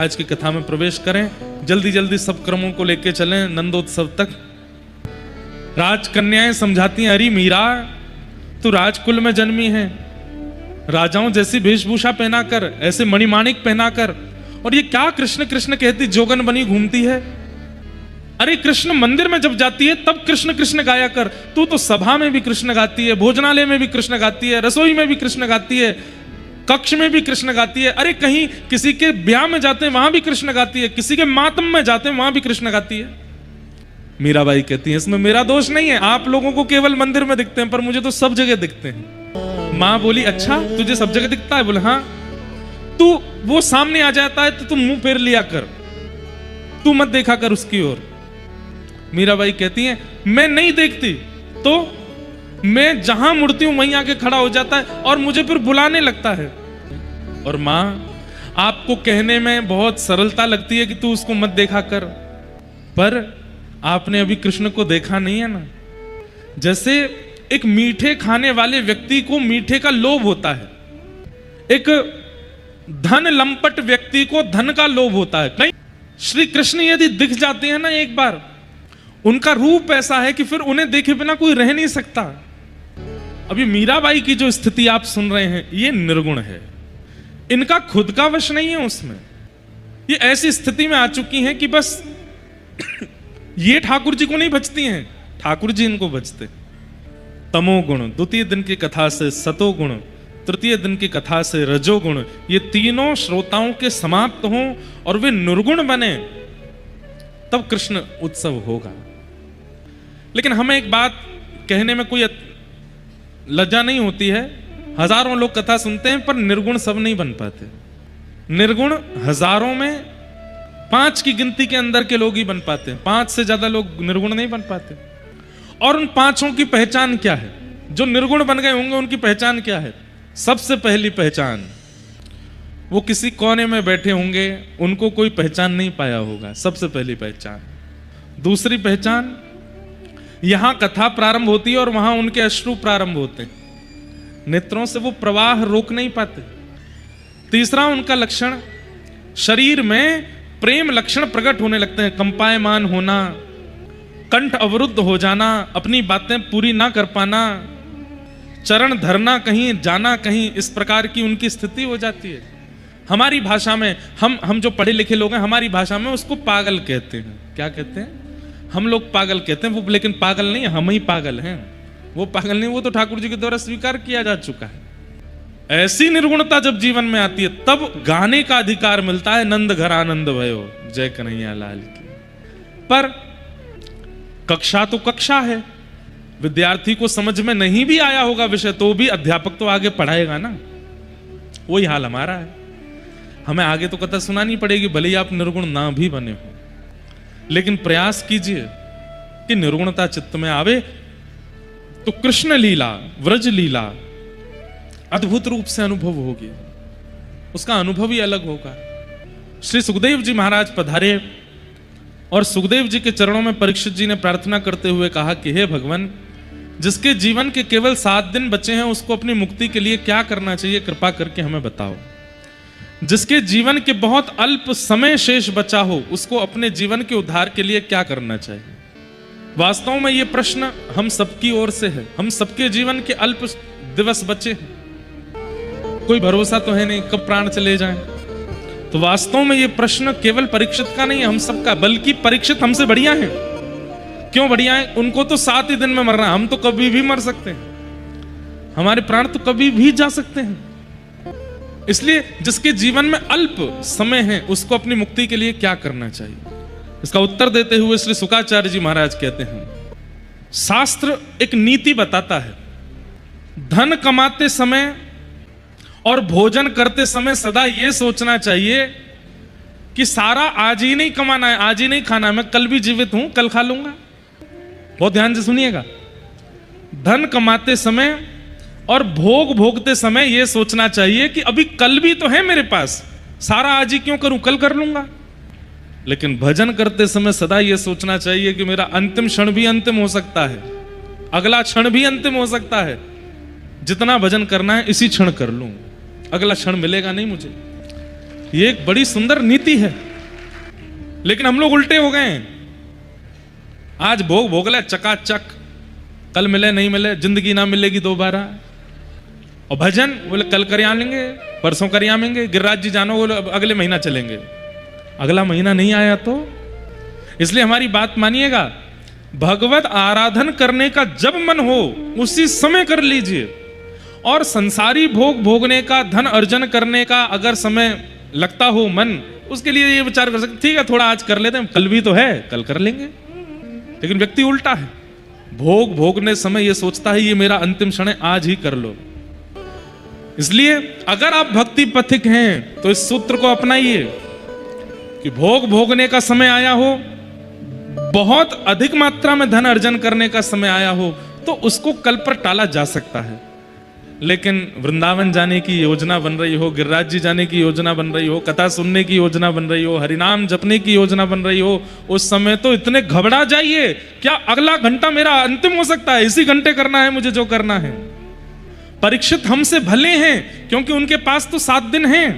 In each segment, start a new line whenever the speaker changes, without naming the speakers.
आज की कथा में प्रवेश करें। जल्दी जल्दी सब क्रमों को लेके चलें नंदोत्सव तक। राजकन्याएं समझाती हैं, अरे मीरा तू राजकुल में जन्मी है, राजाओं जैसी वेशभूषा पहनाकर, ऐसे मणिमाणिक पहनाकर, और ये क्या कृष्ण कृष्ण कहती जोगन बनी घूमती है। अरे कृष्ण मंदिर में जब जाती है तब कृष्ण कृष्ण गाया कर, तू तो सभा में भी कृष्ण गाती है, भोजनालय में भी कृष्ण गाती है, रसोई में भी कृष्ण गाती है, कक्ष में भी कृष्ण गाती है। अरे कहीं किसी के ब्याह में जाते हैं वहां भी कृष्ण गाती है, किसी के मातम में जाते हैं वहां भी कृष्ण गाती है। मीराबाई कहती है इसमें मेरा दोष नहीं है, आप लोगों को केवल मंदिर में दिखते हैं पर मुझे तो सब जगह दिखते हैं। मां बोली अच्छा तुझे सब जगह दिखता है? बोले हाँ। तू वो सामने आ जाता है तो तू मुंह फेर लिया कर, तू मत देखा कर उसकी ओर। मीराबाई कहती है मैं नहीं देखती तो मैं जहां मुड़ती हूं वहीं आके खड़ा हो जाता है और मुझे फिर बुलाने लगता है। और मां आपको कहने में बहुत सरलता लगती है कि तू उसको मत देखा कर, पर आपने अभी कृष्ण को देखा नहीं है ना। जैसे एक मीठे खाने वाले व्यक्ति को मीठे का लोभ होता है, एक धन लंपट व्यक्ति को धन का लोभ होता है। कहीं श्री कृष्ण यदि दिख जाते हैं ना एक बार, उनका रूप ऐसा है कि फिर उन्हें देखे बिना कोई रह नहीं सकता। अभी मीराबाई की जो स्थिति आप सुन रहे हैं ये निर्गुण है, इनका खुद का वश नहीं है उसमें। ये ऐसी स्थिति में आ चुकी हैं कि बस ये ठाकुर जी को नहीं बचती हैं, ठाकुर जी इनको बचते। तमोगुण द्वितीय दिन की कथा से सतोगुण, तृतीय दिन की कथा से रजोगुण, ये तीनों श्रोताओं के समाप्त हों और वे निर्गुण बने, तब कृष्ण उत्सव होगा। लेकिन हमें एक बात कहने में कोई लज्जा नहीं होती है, हजारों लोग कथा सुनते हैं पर निर्गुण सब नहीं बन पाते। निर्गुण हजारों में 5 की गिनती के अंदर के लोग ही बन पाते हैं, 5 से ज्यादा लोग निर्गुण नहीं बन पाते। और उन 5 की पहचान क्या है? जो निर्गुण बन गए होंगे उनकी पहचान क्या है? सबसे पहली पहचान, वो किसी कोने में बैठे होंगे, उनको कोई पहचान नहीं पाया होगा, सबसे पहली पहचान। दूसरी पहचान, यहां कथा प्रारंभ होती है और वहां उनके अश्रु प्रारंभ होते हैं, नेत्रों से वो प्रवाह रोक नहीं पाते। तीसरा उनका लक्षण, शरीर में प्रेम लक्षण प्रकट होने लगते हैं, कंपायमान होना, कंठ अवरुद्ध हो जाना, अपनी बातें पूरी ना कर पाना, चरण धरना कहीं, जाना कहीं, इस प्रकार की उनकी स्थिति हो जाती है। हमारी भाषा में, हम जो पढ़े लिखे लोग हैं, हमारी भाषा में उसको पागल कहते हैं। क्या कहते हैं? हम लोग पागल कहते हैं, वो लेकिन पागल नहीं है, हम ही पागल हैं। वो पागल नहीं, वो तो ठाकुर जी के द्वारा स्वीकार किया जा चुका है। ऐसी निर्गुणता जब जीवन में आती है तब गाने का अधिकार मिलता है, नंद घर आनंद भयो जय कन्हैया लाल की। पर कक्षा तो कक्षा है, विद्यार्थी को समझ में नहीं भी आया होगा विषय तो भी अध्यापक तो आगे पढ़ाएगा ना। वही हाल हमारा है, हमें आगे तो कथा सुनानी पड़ेगी, भले ही आप निर्गुण ना भी बने हो, लेकिन प्रयास कीजिए कि निर्गुणता चित्त में आवे तो कृष्ण लीला, व्रज लीला अद्भुत रूप से अनुभव होगी, उसका अनुभव ही अलग होगा। श्री सुखदेव जी महाराज पधारे और सुखदेव जी के चरणों में परीक्षित जी ने प्रार्थना करते हुए कहा कि हे भगवान, जिसके जीवन के केवल 7 दिन बचे हैं उसको अपनी मुक्ति के लिए क्या करना चाहिए, कृपा करके हमें बताओ। जिसके जीवन के बहुत अल्प समय शेष बचा हो उसको अपने जीवन के उद्धार के लिए क्या करना चाहिए? वास्तव में ये प्रश्न हम सबकी ओर से है, हम सबके जीवन के अल्प दिवस बचे हैं, कोई भरोसा तो है नहीं कब प्राण चले जाएं। तो वास्तव में ये प्रश्न केवल परीक्षित का नहीं है, हम सबका, बल्कि परीक्षित हमसे बढ़िया हैं। क्यों बढ़िया हैं? उनको तो 7 ही दिन में मरना, हम तो कभी भी मर सकते हैं, हमारे प्राण तो कभी भी जा सकते हैं। इसलिए जिसके जीवन में अल्प समय है उसको अपनी मुक्ति के लिए क्या करना चाहिए? इसका उत्तर देते हुए श्री शुकाचार्य जी महाराज कहते हैं, शास्त्र एक नीति बताता है, धन कमाते समय और भोजन करते समय सदा यह सोचना चाहिए कि सारा आज ही नहीं कमाना है, आज ही नहीं खाना है, मैं कल भी जीवित हूं, कल खा लूंगा। बहुत ध्यान से सुनिएगा, धन कमाते समय और भोग भोगते समय यह सोचना चाहिए कि अभी कल भी तो है मेरे पास, सारा आज ही क्यों करूं, कल कर लूंगा। लेकिन भजन करते समय सदा यह सोचना चाहिए कि मेरा अंतिम क्षण भी अंतिम हो सकता है, अगला क्षण भी अंतिम हो सकता है, जितना भजन करना है इसी क्षण कर लूं, अगला क्षण मिलेगा नहीं मुझे। ये एक बड़ी सुंदर नीति है, लेकिन हम लोग उल्टे हो गए हैं। आज भोग भोग ले चकाचक, कल मिले नहीं मिले, जिंदगी ना मिलेगी दोबारा। और भजन बोले कल कर आएंगे, परसों कर आएंगे। गिरिराज जी जानो बोले अगले महीना चलेंगे। अगला महीना नहीं आया तो? इसलिए हमारी बात मानिएगा, भगवत आराधन करने का जब मन हो उसी समय कर लीजिए। और संसारी भोग भोगने का, धन अर्जन करने का अगर समय लगता हो मन, उसके लिए ये विचार कर सकते ठीक है थोड़ा आज कर लेते हैं, कल भी तो है, कल कर लेंगे। लेकिन व्यक्ति उल्टा है, भोग भोगने समय ये सोचता है ये मेरा अंतिम क्षण है, आज ही कर लो। इसलिए अगर आप भक्ति पथिक हैं तो इस सूत्र को अपनाइए कि भोग भोगने का समय आया हो, बहुत अधिक मात्रा में धन अर्जन करने का समय आया हो, तो उसको कल पर टाला जा सकता है। लेकिन वृंदावन जाने की योजना बन रही हो, गिरिराज जी जाने की योजना बन रही हो, कथा सुनने की योजना बन रही हो, हरिनाम जपने की योजना बन रही हो, उस समय तो इतने घबरा जाइए, क्या अगला घंटा मेरा अंतिम हो सकता है, इसी घंटे करना है मुझे जो करना है। परीक्षित हमसे भले हैं क्योंकि उनके पास तो 7 दिन हैं,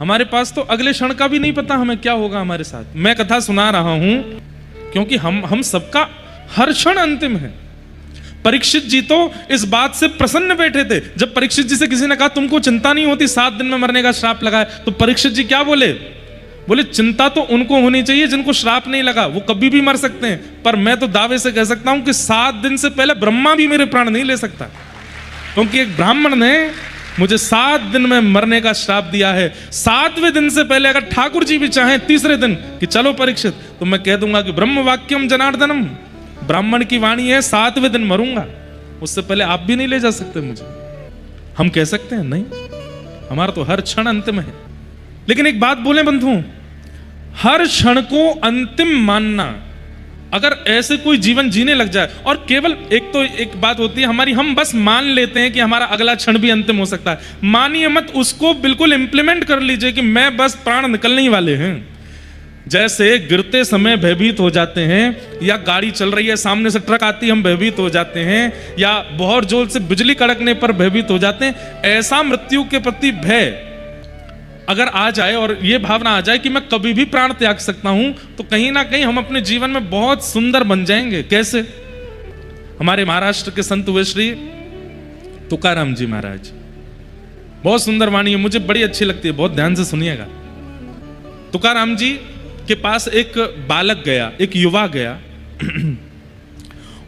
हमारे पास तो अगले क्षण का भी नहीं पता हमें क्या होगा हमारे साथ। मैं कथा सुना रहा हूं क्योंकि हम सबका हर क्षण अंतिम है। परीक्षित जी तो इस बात से प्रसन्न बैठे थे। जब परीक्षित जी से किसी ने कहा तुमको चिंता नहीं होती 7 दिन में मरने का श्राप लगा है, तो परीक्षित जी क्या बोले? बोले चिंता तो उनको होनी चाहिए जिनको श्राप नहीं लगा, वो कभी भी मर सकते हैं, पर मैं तो दावे से कह सकता हूं कि 7 दिन से पहले ब्रह्मा भी मेरे प्राण नहीं ले सकता, क्योंकि एक ब्राह्मण ने मुझे 7 दिन में मरने का श्राप दिया है। 7वें दिन से पहले अगर ठाकुर जी भी चाहें तीसरे दिन कि चलो परीक्षित, तो मैं कह दूंगा कि ब्रह्म वाक्यम जनार्दनम, ब्राह्मण की वाणी है 7वें दिन मरूंगा, उससे पहले आप भी नहीं ले जा सकते मुझे। हम कह सकते हैं नहीं, हमारा तो हर क्षण अंतिम है। लेकिन एक बात बोले बंधुओं, हर क्षण को अंतिम मानना, अगर ऐसे कोई जीवन जीने लग जाए, और केवल एक बात होती है हमारी, हम बस मान लेते हैं कि हमारा अगला क्षण भी अंतिम हो सकता है, मानिए मत, उसको बिल्कुल इंप्लीमेंट कर लीजिए कि मैं बस प्राण निकलने ही वाले हैं। जैसे गिरते समय भयभीत हो जाते हैं, या गाड़ी चल रही है सामने से ट्रक आती है हम भयभीत हो जाते हैं, या बहुत जोर से बिजली कड़कने पर भयभीत हो जाते हैं, ऐसा मृत्यु के प्रति भय अगर आ जाए और ये भावना आ जाए कि मैं कभी भी प्राण त्याग सकता हूं, तो कहीं ना कहीं हम अपने जीवन में बहुत सुंदर बन जाएंगे। कैसे? हमारे महाराष्ट्र के संत हुए श्री तुकाराम जी महाराज, बहुत सुंदर वाणी है, मुझे बड़ी अच्छी लगती है, बहुत ध्यान से सुनिएगा। तुकाराम जी के पास एक बालक गया, एक युवा गया,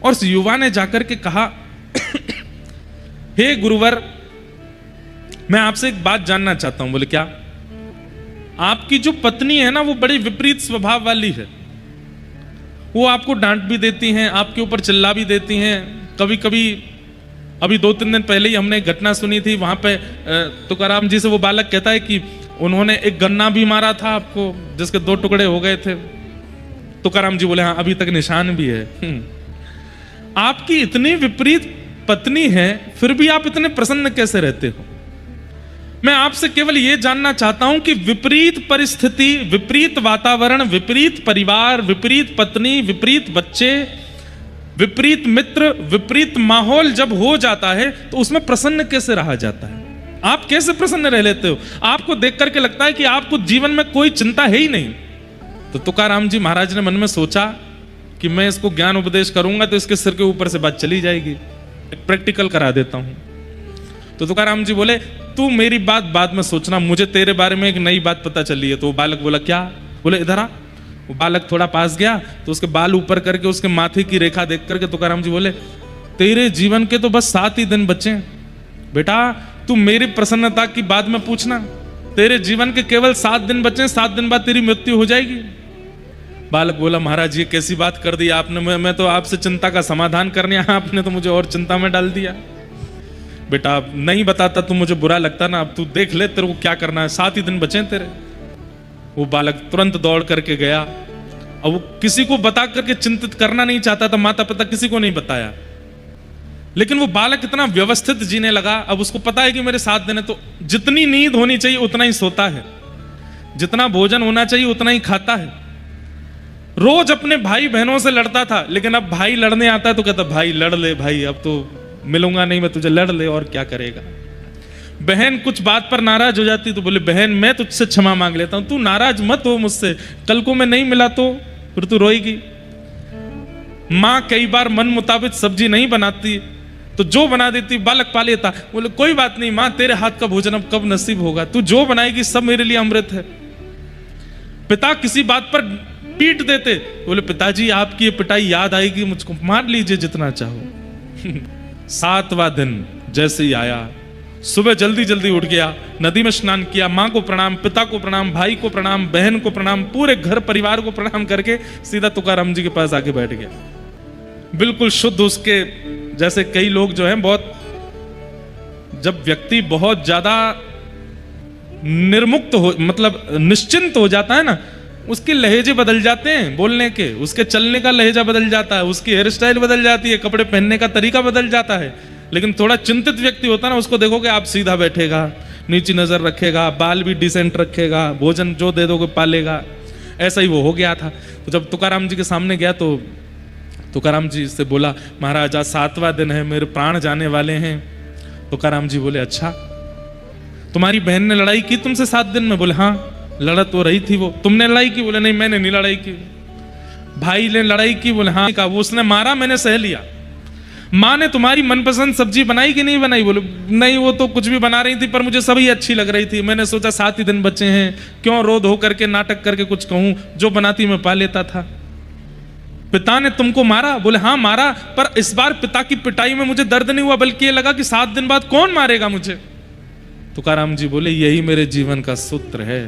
और उस युवा ने जाकर के कहा हे गुरुवर, मैं आपसे एक बात जानना चाहता हूं। बोले क्या? आपकी जो पत्नी है ना, वो बड़ी विपरीत स्वभाव वाली है, वो आपको डांट भी देती हैं, आपके ऊपर चिल्ला भी देती हैं। कभी कभी अभी 2-3 दिन पहले ही हमने एक घटना सुनी थी, वहां पे तुकाराम जी से वो बालक कहता है कि उन्होंने एक गन्ना भी मारा था आपको, जिसके 2 टुकड़े हो गए थे। तुकाराम जी बोले हाँ अभी तक निशान भी है। आपकी इतनी विपरीत पत्नी है, फिर भी आप इतने प्रसन्न कैसे रहते हो? मैं आपसे केवल यह जानना चाहता हूं कि विपरीत परिस्थिति, विपरीत वातावरण, विपरीत परिवार, विपरीत पत्नी, विपरीत बच्चे, विपरीत मित्र, विपरीत माहौल जब हो जाता है तो उसमें प्रसन्न कैसे रहा जाता है? आप कैसे प्रसन्न रह लेते हो? आपको देख करके लगता है कि आपको जीवन में कोई चिंता है ही नहीं। तो तुकाराम जी महाराज ने मन में सोचा कि मैं इसको ज्ञान उपदेश करूंगा तो इसके सिर के ऊपर से बात चली जाएगी, एक प्रैक्टिकल करा देता हूं। तो तुकाराम जी बोले तू मेरी बात बाद में सोचना, मुझे तेरे बारे में एक नई बात पता चली है। तो वो बालक बोला क्या? बोले इधर आ। वो बालक थोड़ा पास गया तो उसके बाल ऊपर करके उसके माथे की रेखा देख करके तुकाराम जी बोले तेरे जीवन के तो बस 7 ही दिन बचे बेटा, तू मेरी प्रसन्नता की बाद में पूछना, तेरे जीवन के केवल 7 दिन बचे, 7 दिन बाद तेरी मृत्यु हो जाएगी। बालक बोला महाराज ये कैसी बात कर दी आपने, मैं तो आपसे चिंता का समाधान करने आया, आपने तो मुझे और चिंता में डाल दिया। बेटा नहीं बताता तो मुझे बुरा लगता ना, अब तू देख ले तेरे को क्या करना है, 7 ही दिन बचे तेरे। वो बालक तुरंत दौड़ करके गया, अब वो किसी को बता करके चिंतित करना नहीं चाहता था, माता पिता किसी को नहीं बताया, लेकिन वो बालक इतना व्यवस्थित जीने लगा। अब उसको पता है कि मेरे 7 दिन है, तो जितनी नींद होनी चाहिए उतना ही सोता है, जितना भोजन होना चाहिए उतना ही खाता है। रोज अपने भाई बहनों से लड़ता था, लेकिन अब भाई लड़ने आता है तो कहता भाई लड़ ले भाई, अब तो मिलूंगा नहीं मैं तुझे, लड़ ले और क्या करेगा। बहन कुछ बात पर नाराज हो जाती तो बोले बहन मैं तुझसे क्षमा मांग लेता हूं, तू नाराज मत हो मुझसे, कल को मैं नहीं मिला तो फिर तू रोएगी। माँ कई बार मन मुताबिक सब्जी नहीं बनाती तो जो बना देती बालक पा लेता, बोले कोई बात नहीं माँ तेरे हाथ का भोजन अब कब नसीब होगा, तू जो बनाएगी सब मेरे लिए अमृत है। पिता किसी बात पर पीट देते, बोले पिताजी आपकी ये पिटाई याद आएगी मुझको, मार लीजिए जितना चाहो। 7वां दिन जैसे ही आया, सुबह जल्दी जल्दी उठ गया, नदी में स्नान किया, माँ को प्रणाम, पिता को प्रणाम, भाई को प्रणाम, बहन को प्रणाम, पूरे घर परिवार को प्रणाम करके सीधा तुकाराम जी के पास आके बैठ गया। बिल्कुल शुद्ध उसके जैसे कई लोग जो हैं बहुत, जब व्यक्ति बहुत ज्यादा निर्मुक्त हो मतलब निश्चिंत हो जाता है ना, उसके लहजे बदल जाते हैं बोलने के, उसके चलने का लहजा बदल जाता है, उसकी हेयर स्टाइल बदल जाती है, कपड़े पहनने का तरीका बदल जाता है। लेकिन थोड़ा चिंतित व्यक्ति होता है ना, उसको देखोगे आप सीधा बैठेगा, नीची नजर रखेगा, बाल भी डिसेंट रखेगा, भोजन जो दे दोगे पालेगा। ऐसा ही वो हो गया था। तो जब तुकाराम जी के सामने गया तो तुकाराम जी से बोला महाराज आज 7वां दिन है, मेरे प्राण जाने वाले हैं। तुकाराम जी बोले अच्छा तुम्हारी बहन ने लड़ाई की तुमसे 7 दिन में? बोले हाँ लड़ तो रही थी वो। तुमने लड़ाई की? बोले नहीं मैंने नहीं लड़ाई की। भाई ने लड़ाई की? बोले हाँ। का वो उसने मारा मैंने सह लिया। माँ ने तुम्हारी मनपसंद सब्जी बनाई कि नहीं बनाई? बोले नहीं वो तो कुछ भी बना रही थी पर मुझे सभी अच्छी लग रही थी, मैंने सोचा 7 ही दिन बचे हैं क्यों रो धो करके नाटक करके कुछ कहूं, जो बनाती मैं पा लेता था। पिता ने तुमको मारा? बोले हाँ मारा, पर इस बार पिता की पिटाई में मुझे दर्द नहीं हुआ बल्कि ये लगा कि 7 दिन बाद कौन मारेगा मुझे। तुकाराम जी बोले यही मेरे जीवन का सूत्र है।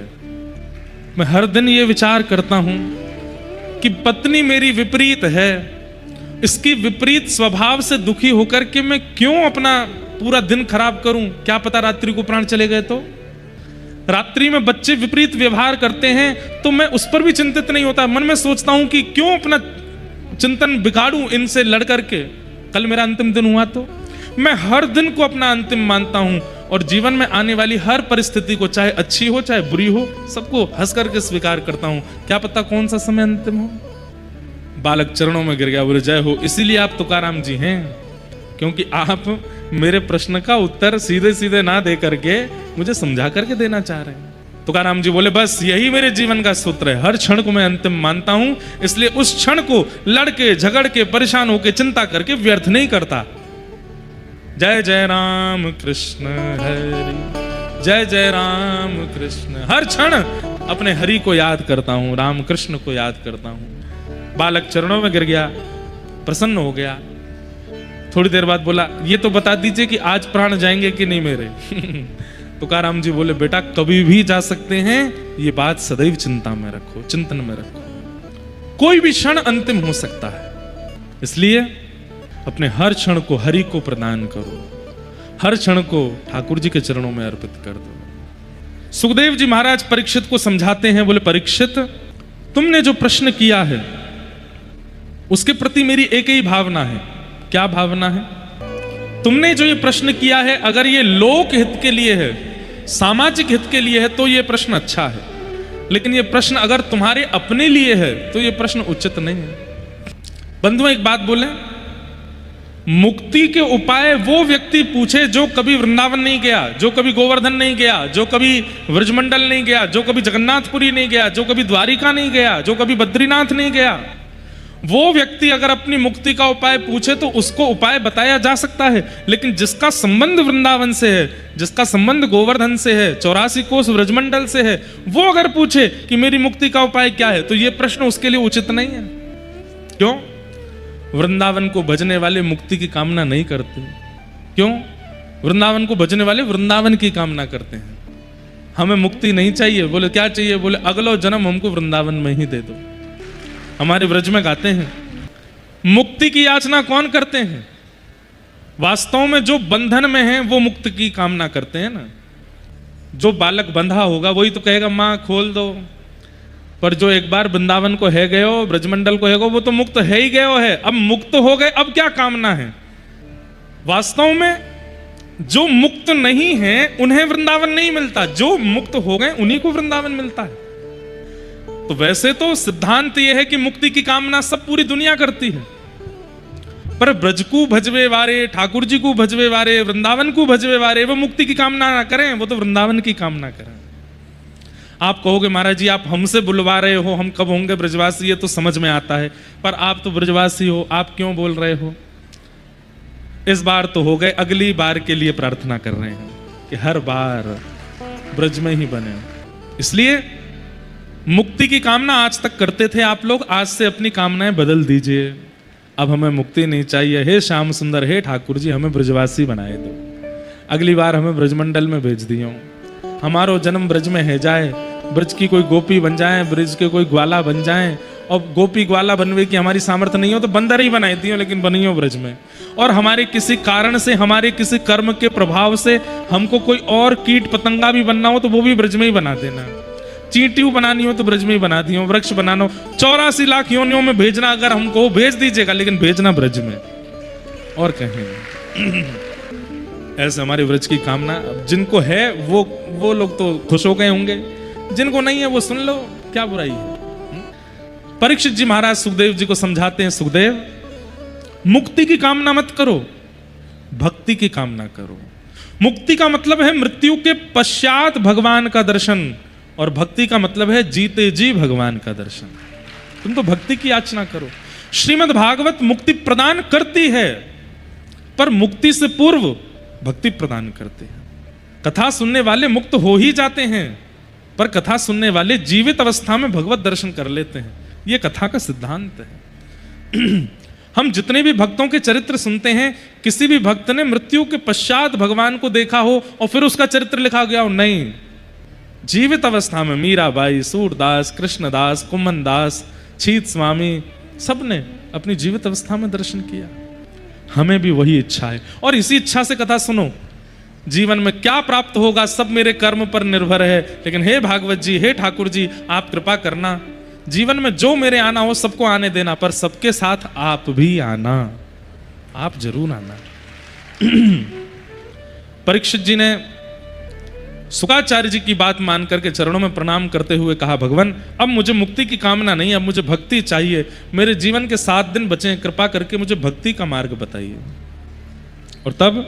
मैं हर दिन ये विचार करता हूं कि पत्नी मेरी विपरीत है, इसकी विपरीत स्वभाव से दुखी होकर के मैं क्यों अपना पूरा दिन खराब करूं, क्या पता रात्रि को प्राण चले गए तो। रात्रि में बच्चे विपरीत व्यवहार करते हैं तो मैं उस पर भी चिंतित नहीं होता, मन में सोचता हूं कि क्यों अपना चिंतन बिगाड़ूं इनसे लड़ करके, कल मेरा अंतिम दिन हुआ तो। मैं हर दिन को अपना अंतिम मानता हूं और जीवन में आने वाली हर परिस्थिति को चाहे अच्छी हो चाहे बुरी हो सबको हंस करके स्वीकार करता हूं, क्या पता कौन सा समय अंतिम हो। बालक चरणों में गिर गया, बोले जय हो। इसीलिए आप तुकाराम जी हैं क्योंकि आप मेरे प्रश्न का उत्तर सीधे सीधे ना दे करके मुझे समझा करके देना चाह रहे हैं। तुकाराम जी बोले बस यही मेरे जीवन का सूत्र है, हर क्षण को मैं अंतिम मानता हूं, इसलिए उस क्षण को लड़के झगड़ के परेशान होकर चिंता करके व्यर्थ नहीं करता। जय जय राम कृष्ण हरि, जय जय राम कृष्ण। हर क्षण अपने हरि को याद करता हूं, राम कृष्ण को याद करता हूं। बालक चरणों में गिर गया, प्रसन्न हो गया। थोड़ी देर बाद बोला ये तो बता दीजिए कि आज प्राण जाएंगे कि नहीं मेरे। तुकाराम जी बोले बेटा कभी भी जा सकते हैं, ये बात सदैव चिंता में रखो, चिंतन में रखो, कोई भी क्षण अंतिम हो सकता है, इसलिए अपने हर क्षण को हरि को प्रदान करो, हर क्षण को ठाकुर जी के चरणों में अर्पित कर दो। सुखदेव जी महाराज परीक्षित को समझाते हैं, बोले परीक्षित तुमने जो प्रश्न किया है उसके प्रति मेरी एक ही भावना है। क्या भावना है? तुमने जो ये प्रश्न किया है अगर ये लोक हित के लिए है, सामाजिक हित के लिए है तो ये प्रश्न अच्छा है, लेकिन ये प्रश्न अगर तुम्हारे अपने लिए है तो ये प्रश्न उचित नहीं है। बंधुओं एक बात बोले, मुक्ति के उपाय वो व्यक्ति पूछे जो कभी वृंदावन नहीं गया, जो कभी गोवर्धन नहीं गया, जो कभी व्रजमंडल नहीं गया, जो कभी जगन्नाथपुरी नहीं गया, जो कभी द्वारिका नहीं गया, जो कभी बद्रीनाथ नहीं गया। वो व्यक्ति अगर अपनी मुक्ति का उपाय पूछे तो उसको उपाय बताया जा सकता है, लेकिन जिसका संबंध वृंदावन से है, जिसका संबंध गोवर्धन से है, 84 कोस व्रजमंडल से है, वो अगर पूछे कि मेरी मुक्ति का उपाय क्या है तो ये प्रश्न उसके लिए उचित नहीं है। क्यों? वृंदावन को भजने वाले मुक्ति की कामना नहीं करते। क्यों? वृंदावन को भजने वाले वृंदावन की कामना करते हैं। हमें मुक्ति नहीं चाहिए। बोले क्या चाहिए? बोले अगलो जन्म हमको वृंदावन में ही दे दो। हमारे व्रज में गाते हैं, मुक्ति की याचना कौन करते हैं? वास्तव में जो बंधन में है वो मुक्त की कामना करते हैं ना। जो बालक बंधा होगा वही तो कहेगा माँ खोल दो, पर जो एक बार वृंदावन को है गयो, ब्रजमंडल को है गयो, वो तो मुक्त है ही गयो है। अब मुक्त हो गए, अब क्या कामना है? वास्तव में जो मुक्त नहीं है उन्हें वृंदावन नहीं मिलता, जो मुक्त हो गए उन्हीं को वृंदावन मिलता है। तो वैसे तो सिद्धांत यह है कि मुक्ति की कामना सब पूरी दुनिया करती है, पर ब्रज को भजवे वारे, ठाकुर जी को भजवे वारे, वृंदावन को भजवे वारे, वो मुक्ति की कामना ना करें, वो तो वृंदावन की कामना करें। आप कहोगे महाराज जी आप हमसे बुलवा रहे हो, हम कब होंगे ब्रजवासी, ये तो समझ में आता है, पर आप तो ब्रजवासी हो, आप क्यों बोल रहे हो? इस बार तो हो गए, अगली बार के लिए प्रार्थना कर रहे हैं कि हर बार ब्रज में ही बने। इसलिए मुक्ति की कामना आज तक करते थे आप लोग, आज से अपनी कामनाएं बदल दीजिए। अब हमें मुक्ति नहीं चाहिए, हे श्याम सुंदर, हे ठाकुर जी हमें ब्रजवासी बनाए दो, अगली बार हमें ब्रजमंडल में भेज दियो, हमारो जन्म ब्रज में है जाए, ब्रज की कोई गोपी बन जाए, ब्रज के कोई ग्वाला बन जाए, और गोपी ग्वाला बनने की हमारी सामर्थ्य नहीं हो तो बंदर ही बनाई दियो, लेकिन बनियो ब्रज में। और हमारे किसी कारण से, हमारे किसी कर्म के प्रभाव से हमको कोई और कीट पतंगा भी बनना हो तो वो भी ब्रज में ही बना देना, चींटियों बनानी हो तो ब्रज में ही बना दियो, वृक्ष बनाना हो, 84 लाख योनियों में भेजना अगर हमको भेज दीजिएगा, लेकिन भेजना ब्रज में, और कहीं। ऐसे हमारे ब्रज की कामना। जिनको है वो लोग तो खुश हो गए होंगे, जिनको नहीं है वो सुन लो, क्या बुराई है। परीक्षित जी महाराज सुखदेव जी को समझाते हैं, सुखदेव मुक्ति की कामना मत करो, भक्ति की कामना करो। मुक्ति का मतलब है मृत्यु के पश्चात भगवान का दर्शन, और भक्ति का मतलब है जीते जी भगवान का दर्शन। तुम तो भक्ति की याचना करो। श्रीमद् भागवत मुक्ति प्रदान करती है, पर मुक्ति से पूर्व भक्ति प्रदान करती है। कथा सुनने वाले मुक्त हो ही जाते हैं, पर कथा सुनने वाले जीवित अवस्था में भगवत दर्शन कर लेते हैं। यह कथा का सिद्धांत है। हम जितने भी भक्तों के चरित्र सुनते हैं, किसी भी भक्त ने मृत्यु के पश्चात भगवान को देखा हो और फिर उसका चरित्र लिखा गया हो? नहीं। जीवित अवस्था में मीराबाई, सूरदास, कृष्णदास, कुमन दास, छीत स्वामी, सबने अपनी जीवित अवस्था में दर्शन किया। हमें भी वही इच्छा है, और इसी इच्छा से कथा सुनो। जीवन में क्या प्राप्त होगा सब मेरे कर्म पर निर्भर है, लेकिन हे भागवत जी, हे ठाकुर जी, आप कृपा करना, जीवन में जो मेरे आना हो सबको आने देना, पर सबके साथ आप भी आना, आप जरूर आना। परीक्षित जी ने शुकाचार्य जी की बात मान करके चरणों में प्रणाम करते हुए कहा, भगवान अब मुझे मुक्ति की कामना नहीं, अब मुझे भक्ति चाहिए। मेरे जीवन के 7 दिन बचे हैं, कृपा करके मुझे भक्ति का मार्ग बताइए। और तब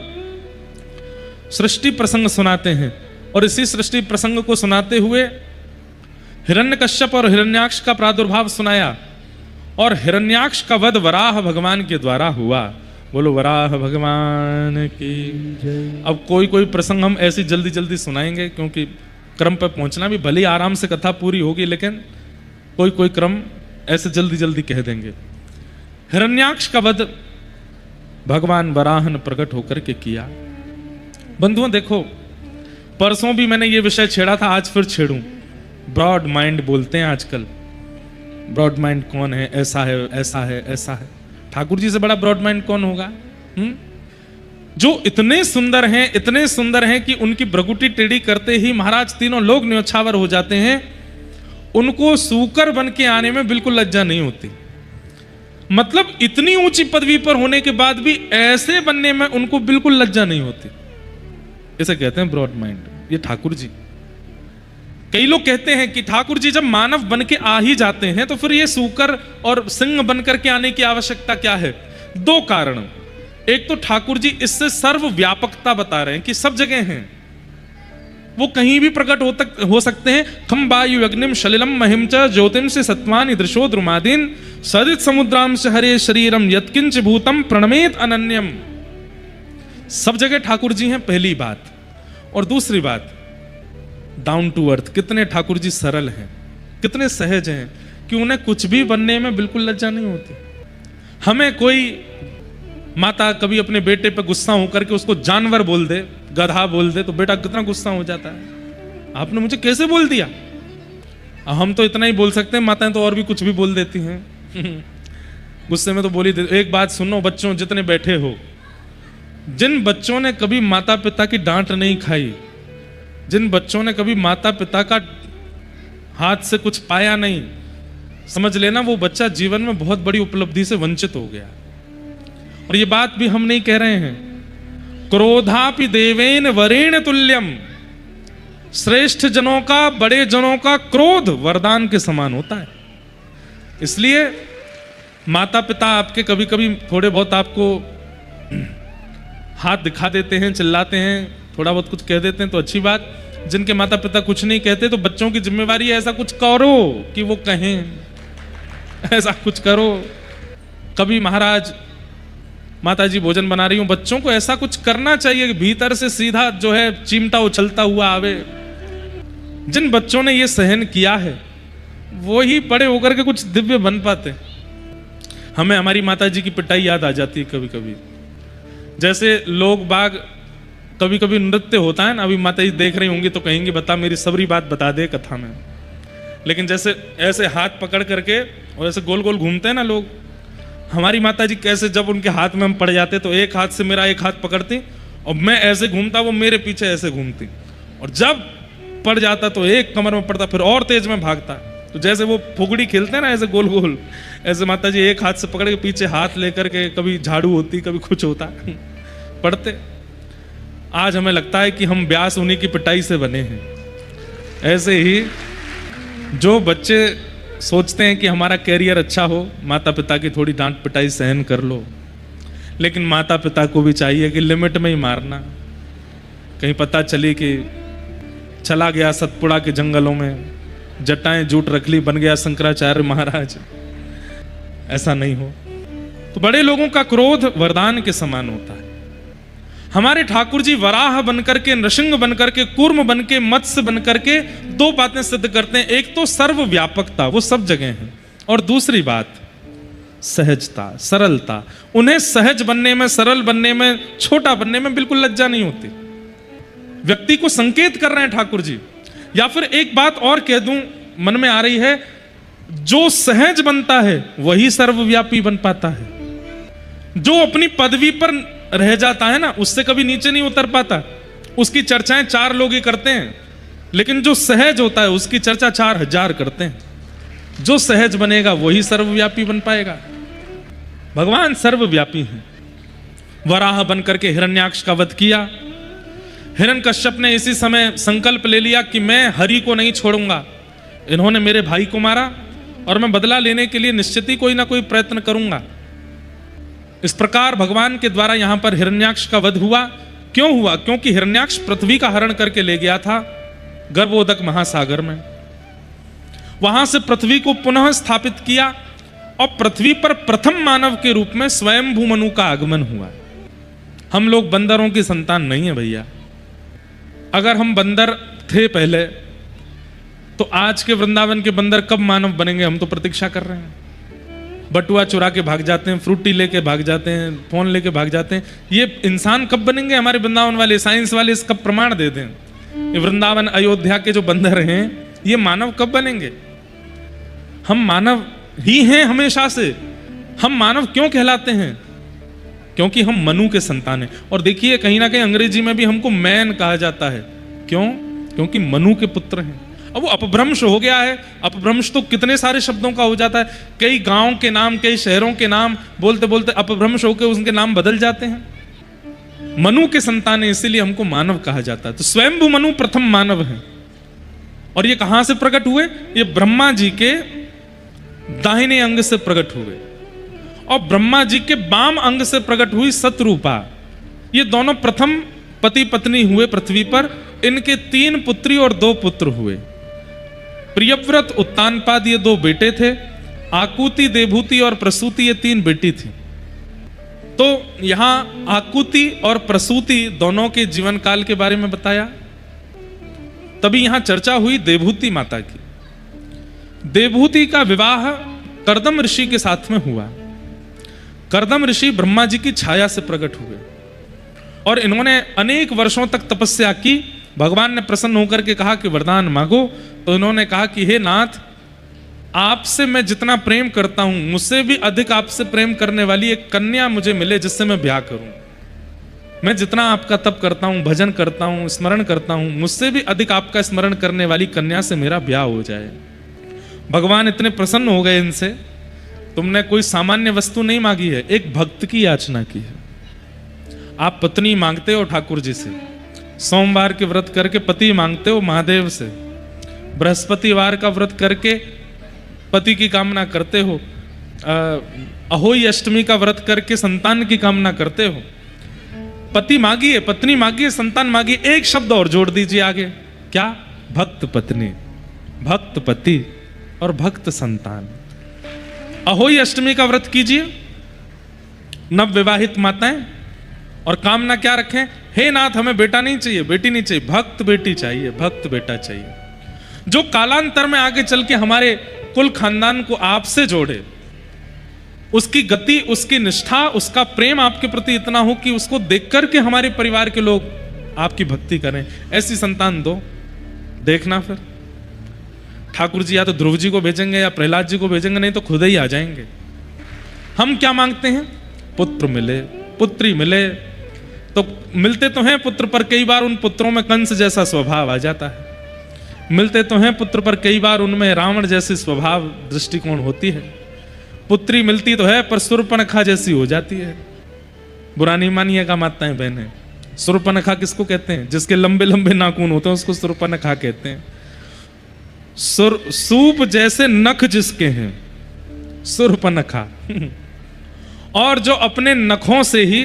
सृष्टि प्रसंग सुनाते हैं, और इसी सृष्टि प्रसंग को सुनाते हुए हिरण्यकश्यप और हिरण्याक्ष का प्रादुर्भाव सुनाया, और हिरण्याक्ष का वध वराह भगवान के द्वारा हुआ। बोलो वराह भगवान की जय। अब कोई कोई प्रसंग हम ऐसी जल्दी जल्दी सुनाएंगे, क्योंकि क्रम पर पहुंचना भी, भले आराम से कथा पूरी होगी, लेकिन कोई कोई क्रम ऐसे जल्दी जल्दी कह देंगे। हिरण्याक्ष का वध भगवान वराह ने प्रकट होकर के किया। बंधुओं देखो, परसों भी मैंने ये विषय छेड़ा था, आज फिर छेड़ूं। ब्रॉड माइंड बोलते हैं आजकल। ब्रॉड माइंड कौन है? ऐसा है, ऐसा है, ऐसा है। ठाकुर जी से बड़ा ब्रॉड माइंड कौन होगा? जो इतने सुंदर हैं, इतने सुंदर हैं कि उनकी भ्रगुटी टेढ़ी करते ही महाराज तीनों लोग न्योछावर हो जाते हैं। उनको सूकर बन के आने में बिल्कुल लज्जा नहीं होती। मतलब इतनी ऊंची पदवी पर होने के बाद भी ऐसे बनने में उनको बिल्कुल लज्जा नहीं होती। इसे कहते हैं ब्रॉड माइंड। ये ठाकुर जी। कई लोग कहते हैं कि ठाकुर जी जब मानव बन के आ ही जाते हैं तो फिर ये सूकर और सिंह बन करके आने की आवश्यकता क्या है? 2 कारण। एक तो ठाकुर जी इससे सर्वव्यापकता बता रहे हैं कि सब जगह हैं, वो कहीं भी प्रकट हो सकते हैं। खम वायु अग्निम सलिलम महिम च ज्योतिम से सत्वानि दृशो द्रुमादीन सदित समुद्राम से हरे शरीरम यत्किंच भूतम प्रणमेत अनन्यम। सब जगह ठाकुर जी हैं, पहली बात। और दूसरी बात, डाउन टू अर्थ। कितने ठाकुर जी सरल हैं, कितने सहज हैं कि उन्हें कुछ भी बनने में बिल्कुल लज्जा नहीं होती। हमें कोई माता कभी अपने बेटे पे गुस्सा होकर के उसको जानवर बोल दे, गधा बोल दे, तो बेटा कितना गुस्सा हो जाता है, आपने मुझे कैसे बोल दिया। हम तो इतना ही बोल सकते हैं, माताएं तो और भी कुछ भी बोल देती हैं। गुस्से में तो बोली दे। एक बात सुनो बच्चों, जितने बैठे हो, जिन बच्चों ने कभी माता पिता की डांट नहीं खाई, जिन बच्चों ने कभी माता पिता का हाथ से कुछ पाया नहीं, समझ लेना वो बच्चा जीवन में बहुत बड़ी उपलब्धि से वंचित हो गया। और ये बात भी हम नहीं कह रहे हैं। क्रोधापि देवेन वरेण तुल्यम। श्रेष्ठ जनों का, बड़े जनों का क्रोध वरदान के समान होता है। इसलिए माता पिता आपके कभी कभी थोड़े बहुत आपको हाथ दिखा देते हैं, चिल्लाते हैं, थोड़ा बहुत कुछ कह देते हैं तो अच्छी बात। जिनके माता पिता कुछ नहीं कहते तो बच्चों की जिम्मेवारी है ऐसा कुछ करो कि वो कहें, ऐसा कुछ करो। कभी महाराज माता जी भोजन बना रही हूं, बच्चों को ऐसा कुछ करना चाहिए कि भीतर से सीधा जो है चिमटा उछलता हुआ आवे। जिन बच्चों ने ये सहन किया है वो ही बड़े होकर के कुछ दिव्य बन पाते। हमें हमारी माता जी की पिटाई याद आ जाती है कभी कभी। जैसे लोग बाग कभी कभी नृत्य होता है ना, अभी माता जी देख रही होंगी तो कहेंगी बता मेरी सबरी बात बता दे कथा में। लेकिन जैसे ऐसे हाथ पकड़ करके और ऐसे गोल गोल घूमते हैं ना लोग, हमारी माता जी कैसे जब उनके हाथ में हम पड़ जाते तो एक हाथ से मेरा एक हाथ पकड़ती और मैं ऐसे घूमता, वो मेरे पीछे ऐसे घूमती, और जब पड़ जाता तो एक कमर में पड़ता फिर और तेज में भागता। तो जैसे वो फुगड़ी खेलते हैं ना ऐसे गोल गोल, ऐसे माता जी एक हाथ से पकड़ के पीछे हाथ लेकर के कभी झाड़ू होती कभी कुछ होता पढ़ते। आज हमें लगता है कि हम व्यास उन्हीं की पिटाई से बने हैं। ऐसे ही जो बच्चे सोचते हैं कि हमारा कैरियर अच्छा हो, माता पिता की थोड़ी डांट पिटाई सहन कर लो, लेकिन माता पिता को भी चाहिए कि लिमिट में ही मारना। कहीं पता चली कि चला गया सतपुड़ा के जंगलों में, जटाएं जूट रख ली, बन गया शंकराचार्य महाराज, ऐसा नहीं हो। तो बड़े लोगों का क्रोध वरदान के समान होता है। हमारे ठाकुर जी वराह बनकर के, नृसिंह बनकर के, कूर्म बन के, मत्स्य बनकर के दो बातें सिद्ध करते हैं। एक तो सर्वव्यापकता, वो सब जगह है, और दूसरी बात सहजता, सरलता। उन्हें सहज बनने में, सरल बनने में, छोटा बनने में बिल्कुल लज्जा नहीं होती। व्यक्ति को संकेत कर रहे हैं ठाकुर जी। या फिर एक बात और कह दूं, मन में आ रही है, जो सहज बनता है वही सर्वव्यापी बन पाता है। जो अपनी पदवी पर रह जाता है ना, उससे कभी नीचे नहीं उतर पाता। उसकी चर्चाएं 4 लोग ही करते हैं, लेकिन जो सहज होता है उसकी चर्चा 4000 करते हैं। जो सहज बनेगा वही सर्वव्यापी बन पाएगा। भगवान सर्वव्यापी हैं। वराह बनकर के हिरण्याक्ष का वध किया। हिरण्यकश्यप ने इसी समय संकल्प ले लिया कि मैं हरि को नहीं छोड़ूंगा। इन्होंने मेरे भाई को मारा और मैं बदला लेने के लिए निश्चित ही कोई ना कोई प्रयत्न करूंगा। इस प्रकार भगवान के द्वारा यहां पर हिरण्याक्ष का वध हुआ। क्यों हुआ? क्योंकि हिरण्याक्ष पृथ्वी का हरण करके ले गया था गर्भोदक महासागर में। वहां से पृथ्वी को पुनः स्थापित किया और पृथ्वी पर प्रथम मानव के रूप में स्वयंभू मनु का आगमन हुआ। हम लोग बंदरों की संतान नहीं है भैया। अगर हम बंदर थे पहले तो आज के वृंदावन के बंदर कब मानव बनेंगे, हम तो प्रतीक्षा कर रहे हैं। बटुआ चुरा के भाग जाते हैं, फ्रूटी लेके भाग जाते हैं, फोन लेके भाग जाते हैं। ये इंसान कब बनेंगे हमारे वृंदावन वाले, साइंस वाले इसका प्रमाण दे दें। ये वृंदावन अयोध्या के जो बंदर हैं ये मानव कब बनेंगे? हम मानव ही हैं हमेशा से। हम मानव क्यों कहलाते हैं? क्योंकि हम मनु के संतान हैं। और देखिए कहीं ना कहीं अंग्रेजी में भी हमको मैन कहा जाता है। क्यों? क्योंकि मनु के पुत्र हैं। अब वो अपभ्रंश हो गया है। अपभ्रंश तो कितने सारे शब्दों का हो जाता है। कई गांव के नाम, कई शहरों के नाम बोलते बोलते अपभ्रंश होकर उनके नाम बदल जाते हैं। मनु के संतान है, इसीलिए हमको मानव कहा जाता है। तो स्वयंभू मनु प्रथम मानव है। और ये कहां से प्रकट हुए? ये ब्रह्मा जी के दाहिने अंग से प्रकट हुए और ब्रह्मा जी के बाम अंग से प्रकट हुई सतरूपा। ये दोनों प्रथम पति पत्नी हुए पृथ्वी पर। इनके 3 पुत्री और 2 पुत्र हुए। प्रियव्रत, उत्तानपाद ये 2 बेटे थे। आकुति, देवहूति और प्रसूति ये 3 बेटी थी। तो यहां आकुति और प्रसूति दोनों के जीवन काल के बारे में बताया। तभी यहां चर्चा हुई देवहूति माता की। देवहूति का विवाह कर्दम ऋषि के साथ में हुआ। कर्दम ऋषि ब्रह्मा जी की छाया से प्रकट हुए और इन्होंने अनेक वर्षों तक तपस्या की। भगवान ने प्रसन्न होकर के कहा कि वरदान मांगो। तो इन्होंने कहा कि हे नाथ, आपसे मैं जितना प्रेम करता हूं मुझसे भी अधिक आपसे प्रेम करने वाली एक कन्या मुझे मिले जिससे मैं ब्याह करूं। मैं जितना आपका तप करता हूं, भजन करता हूं, स्मरण करता हूं, मुझसे भी अधिक आपका स्मरण करने वाली कन्या से मेरा ब्याह हो जाए। भगवान इतने प्रसन्न हो गए इनसे। तुमने कोई सामान्य वस्तु नहीं मांगी है, एक भक्त की याचना की है। आप पत्नी मांगते हो ठाकुर जी से, सोमवार के व्रत करके पति मांगते हो महादेव से, बृहस्पतिवार का व्रत करके पति की कामना करते हो, अहोई अष्टमी का व्रत करके संतान की कामना करते हो, पति मांगिए, पत्नी मांगिए, संतान मांगिए, एक शब्द और जोड़ दीजिए आगे, क्या? भक्त पत्नी, भक्त पति और भक्त संतान। अहोई अष्टमी का व्रत कीजिए नव विवाहित माताएं, और कामना क्या रखें? हे नाथ हमें बेटा नहीं चाहिए, बेटी नहीं चाहिए, भक्त बेटी चाहिए, भक्त बेटा चाहिए, जो कालांतर में आगे चल के हमारे कुल खानदान को आपसे जोड़े, उसकी गति, उसकी निष्ठा, उसका प्रेम आपके प्रति इतना हो कि उसको देख करके हमारे परिवार के लोग आपकी भक्ति करें। ऐसी संतान दो। देखना फिर ठाकुर जी या तो ध्रुव जी को भेजेंगे या प्रहलाद जी को भेजेंगे, नहीं तो खुद ही आ जाएंगे। हम क्या मांगते हैं? पुत्र मिले, पुत्री मिले, तो मिलते तो हैं पुत्र, पर कई बार उन पुत्रों में कंस जैसा स्वभाव आ जाता है। मिलते तो हैं पुत्र, पर कई बार उनमें रावण जैसी स्वभाव दृष्टिकोण होती है। पुत्री मिलती तो है पर सुर्पनखा जैसी हो जाती है। बुरा नहीं मानिएगा माताएं बहनें, सुर्पनखा किसको कहते हैं? जिसके लंबे लंबे नाखून होते हैं उसको सुर्पनखा कहते हैं। सूप जैसे नख जिसके हैं, सुर्पनखा। और जो अपने नखों से ही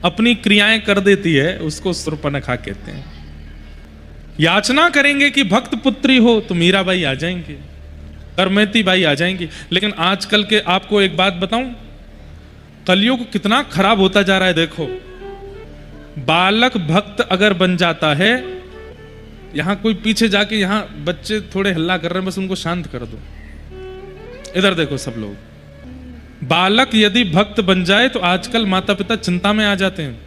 अपनी क्रियाएं कर देती है उसको सुर्पनखा कहते हैं। याचना करेंगे कि भक्त पुत्री हो तो मीराबाई आ जाएंगी, करमेती बाई आ जाएंगी। लेकिन आजकल के आपको एक बात बताऊं, कलयुग कितना खराब होता जा रहा है। देखो, बालक भक्त अगर बन जाता है, यहां कोई पीछे जाके, यहां बच्चे थोड़े हल्ला कर रहे हैं, बस उनको शांत कर दो। इधर देखो सब लोग, बालक यदि भक्त बन जाए तो आजकल माता पिता चिंता में आ जाते हैं।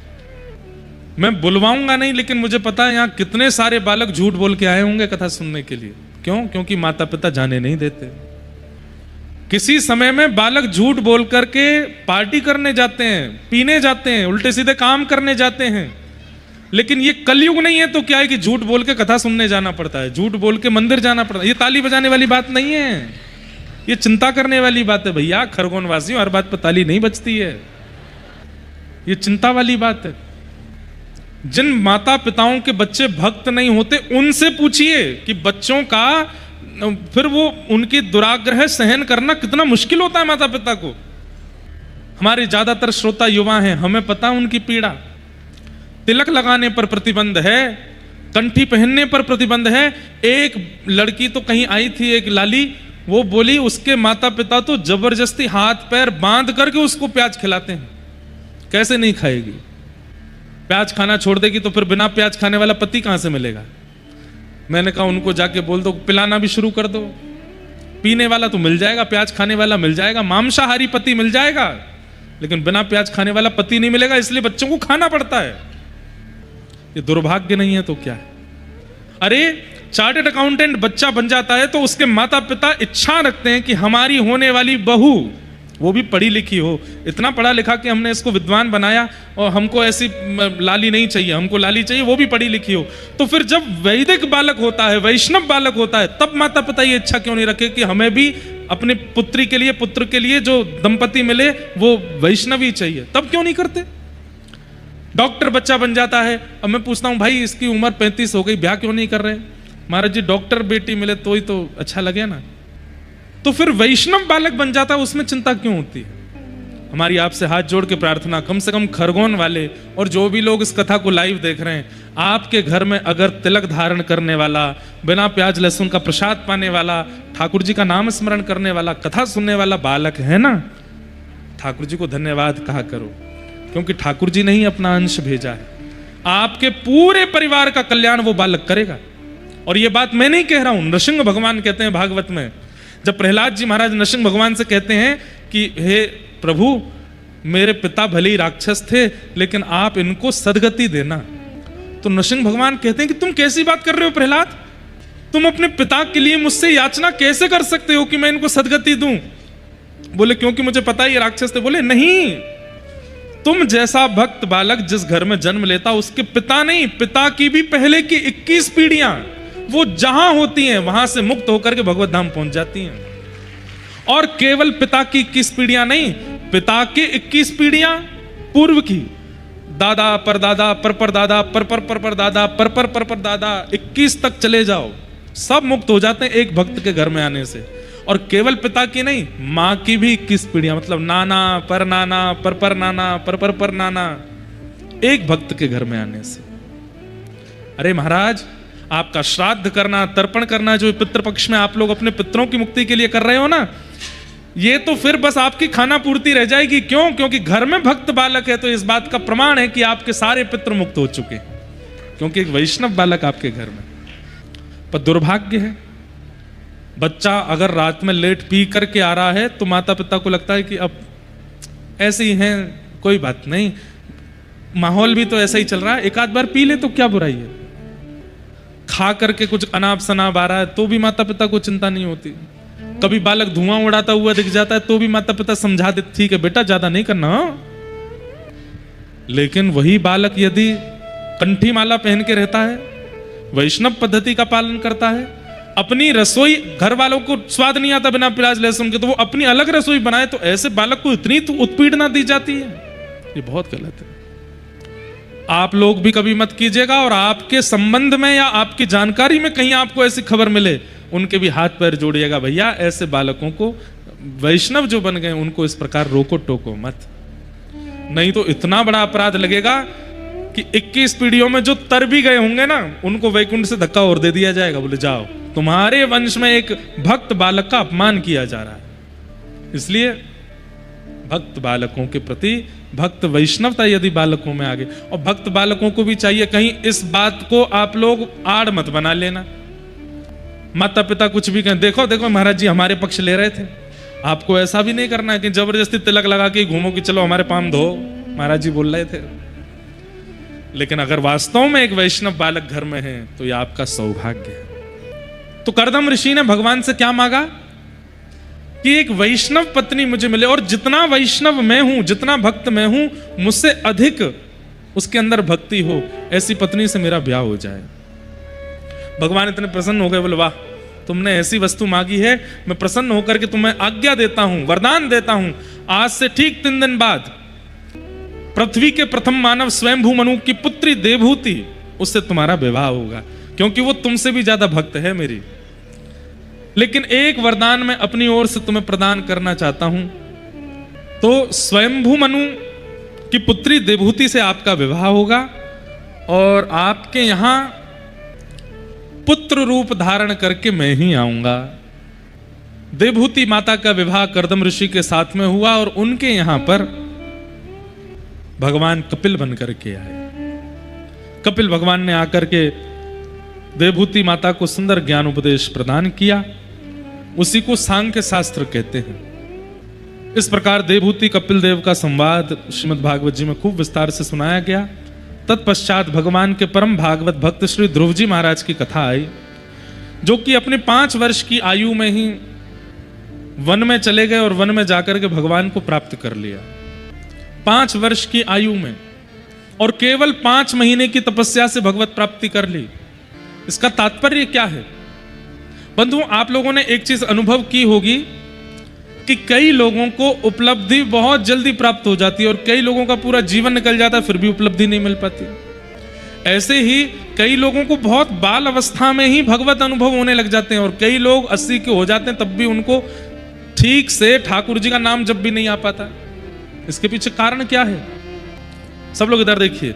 मैं बुलवाऊंगा नहीं, लेकिन मुझे पता है यहां कितने सारे बालक झूठ बोल के आए होंगे कथा सुनने के लिए। क्यों? क्योंकि माता पिता जाने नहीं देते। किसी समय में बालक झूठ बोल करके पार्टी करने जाते हैं, पीने जाते हैं, उल्टे सीधे काम करने जाते हैं। लेकिन ये कलयुग नहीं है तो क्या है कि झूठ बोल के कथा सुनने जाना पड़ता है, झूठ बोल के मंदिर जाना पड़ता है। ये ताली बजाने वाली बात नहीं है, ये चिंता करने वाली बात है भैया। खरगोन वासियों, हर बात पर ताली नहीं बजती है, ये चिंता वाली बात है। जिन माता पिताओं के बच्चे भक्त नहीं होते उनसे पूछिए कि बच्चों का फिर वो उनकी दुराग्रह सहन करना कितना मुश्किल होता है माता पिता को। हमारे ज्यादातर श्रोता युवा हैं, हमें पता उनकी पीड़ा। तिलक लगाने पर प्रतिबंध है, कंठी पहनने पर प्रतिबंध है। एक लड़की तो कहीं आई थी, एक लाली, वो बोली उसके माता पिता तो जबरदस्ती हाथ पैर बांध करके उसको प्याज खिलाते हैं। कैसे नहीं खाएगी? प्याज खाना छोड़ देगी तो फिर बिना प्याज खाने वाला पति कहां से मिलेगा? मैंने कहा उनको जाके बोल दो पिलाना भी शुरू कर दो। पीने वाला तो मिल जाएगा, प्याज खाने वाला मिल जाएगा, मांसाहारी पति मिल जाएगा, लेकिन बिना प्याज खाने वाला पति नहीं मिलेगा, इसलिए बच्चों को खाना पड़ता है। ये दुर्भाग्य नहीं है तो क्या है? अरे चार्टर्ड अकाउंटेंट बच्चा बन जाता है तो उसके माता पिता इच्छा रखते हैं कि हमारी होने वाली बहू वो भी पढ़ी लिखी हो, इतना पढ़ा लिखा कि हमने इसको विद्वान बनाया और हमको ऐसी लाली नहीं चाहिए, हमको लाली चाहिए वो भी पढ़ी लिखी हो। तो फिर जब वैदिक बालक होता है, वैष्णव बालक होता है, तब माता पिता ये इच्छा क्यों नहीं रखे कि हमें भी अपनी पुत्री के लिए, पुत्र के लिए जो दंपति मिले वो वैष्णवी चाहिए? तब क्यों नहीं करते? डॉक्टर बच्चा बन जाता है, अब मैं पूछता हूं भाई इसकी उम्र 35 हो गई, ब्याह क्यों नहीं कर रहे? महाराज जी डॉक्टर बेटी मिले तो ही तो अच्छा लगे ना। तो फिर वैष्णव बालक बन जाता है, उसमें चिंता क्यों होती है? हमारी आपसे हाथ जोड़ के प्रार्थना, कम से कम खरगोन वाले और जो भी लोग इस कथा को लाइव देख रहे हैं, आपके घर में अगर तिलक धारण करने वाला, बिना प्याज लहसुन का प्रसाद पाने वाला, ठाकुर जी का नाम स्मरण करने वाला, कथा सुनने वाला बालक है ना, ठाकुर जी को धन्यवाद कहा करो, क्योंकि ठाकुर जी ने ही अपना अंश भेजा है। आपके पूरे परिवार का कल्याण वो बालक करेगा। और ये बात मैं नहीं कह रहा हूं, नृसिंह भगवान कहते हैं भागवत में, जब प्रहलाद जी महाराज नृसिंह भगवान से कहते हैं कि हे प्रभु मेरे पिता भले ही राक्षस थे लेकिन आप इनको सदगति देना, तो नृसिंह भगवान कहते हैं कि तुम कैसी बात कर रहे हो प्रहलाद, तुम अपने पिता के लिए मुझसे याचना कैसे कर सकते हो कि मैं इनको सदगति दूं? बोले क्योंकि मुझे पता है ये राक्षस थे। बोले नहीं, तुम जैसा भक्त बालक जिस घर में जन्म लेता उसके पिता नहीं, पिता की भी पहले की 21 पीढ़ियां वो जहां होती हैं वहां से मुक्त होकर के भगवत धाम पहुंच जाती हैं। और केवल पिता की 21 पीढ़ियां नहीं, पिता के 21 पीढ़ियां पूर्व की, दादा परदादा परपरदादा परपर परपरदादा परपर परपरदादा 21 तक चले जाओ, सब मुक्त हो जाते हैं एक भक्त के घर में आने से। और केवल पिता की नहीं, मां की भी 21 पीढ़ियां, मतलब नाना पर नाना पर नाना पर नाना, एक भक्त के घर में आने से। अरे महाराज, आपका श्राद्ध करना, तर्पण करना, जो पितृपक्ष में आप लोग अपने पितरों की मुक्ति के लिए कर रहे हो ना, ये तो फिर बस आपकी खाना पूर्ति रह जाएगी। क्यों? क्योंकि घर में भक्त बालक है, तो इस बात का प्रमाण है कि आपके सारे पितृ मुक्त हो चुके, क्योंकि एक वैष्णव बालक आपके घर में। पर दुर्भाग्य है, बच्चा अगर रात में लेट पी करके आ रहा है तो माता पिता को लगता है कि अब ऐसे ही हैं, कोई बात नहीं, माहौल भी तो ऐसा ही चल रहा है, एक आध बार पी ले तो क्या बुराई है। खा करके कुछ अनाप शनाप आ रहा है तो भी माता पिता को चिंता नहीं होती। कभी बालक धुआं उड़ाता हुआ दिख जाता है तो भी माता पिता समझा देते, ठीक है बेटा ज्यादा नहीं करना। लेकिन वही बालक यदि कंठी माला पहन के रहता है, वैष्णव पद्धति का पालन करता है, अपनी रसोई, घर वालों को स्वाद नहीं आता बिना प्याज लहसुन के, तो वो अपनी अलग रसोई बनाए, तो ऐसे बालक को इतनी उत्पीड़ना दी जाती है, ये बहुत गलत है। आप लोग भी कभी मत कीजिएगा, और आपके संबंध में या आपकी जानकारी में कहीं आपको ऐसी खबर मिले, उनके भी हाथ पैर जोड़िएगा, भैया ऐसे बालकों को, वैष्णव जो बन गए उनको इस प्रकार रोको टोको मत, नहीं तो इतना बड़ा अपराध लगेगा कि 21 पीढ़ियों में जो तर भी गए होंगे ना, उनको वैकुंठ से धक्का और दे दिया जाएगा, बोले जाओ, तुम्हारे वंश में एक भक्त बालक का अपमान किया जा रहा है। इसलिए भक्त बालकों के प्रति भक्त वैष्णवता यदि बालकों में आ गई, और भक्त बालकों को भी चाहिए कहीं इस बात को आप लोग आड़ मत बना लेना। माता पिता कुछ भी कहें, देखो देखो महाराज जी हमारे पक्ष ले रहे थे, आपको ऐसा भी नहीं करना है कि जबरदस्ती तिलक लगा के घूमो कि चलो हमारे पाम धो, महाराज जी बोल रहे थे। लेकिन अगर वास्तव में एक वैष्णव बालक घर में है तो यह आपका सौभाग्य है। तो कर्दम ऋषि ने भगवान से क्या मांगा कि एक वैष्णव पत्नी मुझे मिले, और जितना वैष्णव मैं हूं, जितना भक्त मैं हूं, मुझसे अधिक उसके अंदर भक्ति हो, ऐसी पत्नी से मेरा ब्याह हो जाए। भगवान इतने प्रसन्न हो गए, बोले वाह, तुमने ऐसी वस्तु मांगी है, मैं प्रसन्न होकर के तुम्हें आज्ञा देता हूं, वरदान देता हूं, आज से ठीक 3 दिन बाद पृथ्वी के प्रथम मानव स्वयंभू मनु की पुत्री देवहूति, उससे तुम्हारा विवाह होगा, क्योंकि वो तुमसे भी ज्यादा भक्त है मेरी। लेकिन एक वरदान मैं अपनी ओर से तुम्हें प्रदान करना चाहता हूं, तो स्वयंभू मनु की पुत्री देवहूति से आपका विवाह होगा, और आपके यहां पुत्र रूप धारण करके मैं ही आऊंगा। देवहूति माता का विवाह कर्दम ऋषि के साथ में हुआ, और उनके यहां पर भगवान कपिल बन करके आए। कपिल भगवान ने आकर के देवहूति माता को सुंदर ज्ञान उपदेश प्रदान किया, उसी को सांख्य शास्त्र कहते हैं। इस प्रकार देवहूति कपिल देव का संवाद श्रीमद् भागवत जी में खूब विस्तार से सुनाया गया। तत्पश्चात भगवान के परम भागवत भक्त श्री ध्रुव जी महाराज की कथा आई, जो कि अपने 5 वर्ष की आयु में ही वन में चले गए और वन में जाकर के भगवान को प्राप्त कर लिया। 5 वर्ष की आयु में, और केवल 5 महीने की तपस्या से भगवत प्राप्ति कर ली। इसका तात्पर्य क्या है? बंधुओं, आप लोगों ने एक चीज अनुभव की होगी कि कई लोगों को उपलब्धि बहुत जल्दी प्राप्त हो जाती है, और कई लोगों का पूरा जीवन निकल जाता है फिर भी उपलब्धि नहीं मिल पाती। ऐसे ही कई लोगों को बहुत बाल अवस्था में ही भगवत अनुभव होने लग जाते हैं, और कई लोग 80 के हो जाते हैं तब भी उनको ठीक से ठाकुर जी का नाम जब भी नहीं आ पाता। इसके पीछे कारण क्या है? सब लोग इधर देखिए,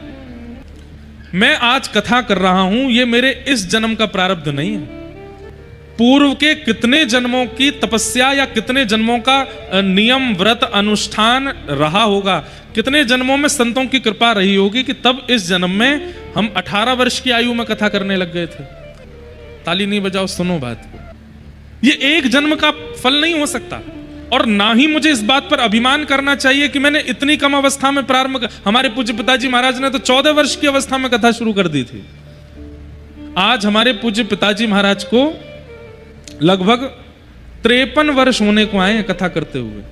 मैं आज कथा कर रहा हूं, ये मेरे इस जन्म का प्रारब्ध नहीं है। पूर्व के कितने जन्मों की तपस्या या कितने जन्मों का नियम व्रत अनुष्ठान रहा होगा, कितने जन्मों में संतों की कृपा रही होगी कि तब इस जन्म में हम 18 वर्ष की आयु में कथा करने लग गए थे। ताली नहीं बजाओ, सुनो बात को। ये एक जन्म का फल नहीं हो सकता, और ना ही मुझे इस बात पर अभिमान करना चाहिए कि मैंने इतनी कम अवस्था में प्रारंभ कर। हमारे पूज्य पिताजी महाराज ने तो 14 वर्ष की अवस्था में कथा शुरू कर दी थी। आज हमारे पूज्य पिताजी महाराज को लगभग 53 वर्ष होने को आए हैं कथा करते हुए।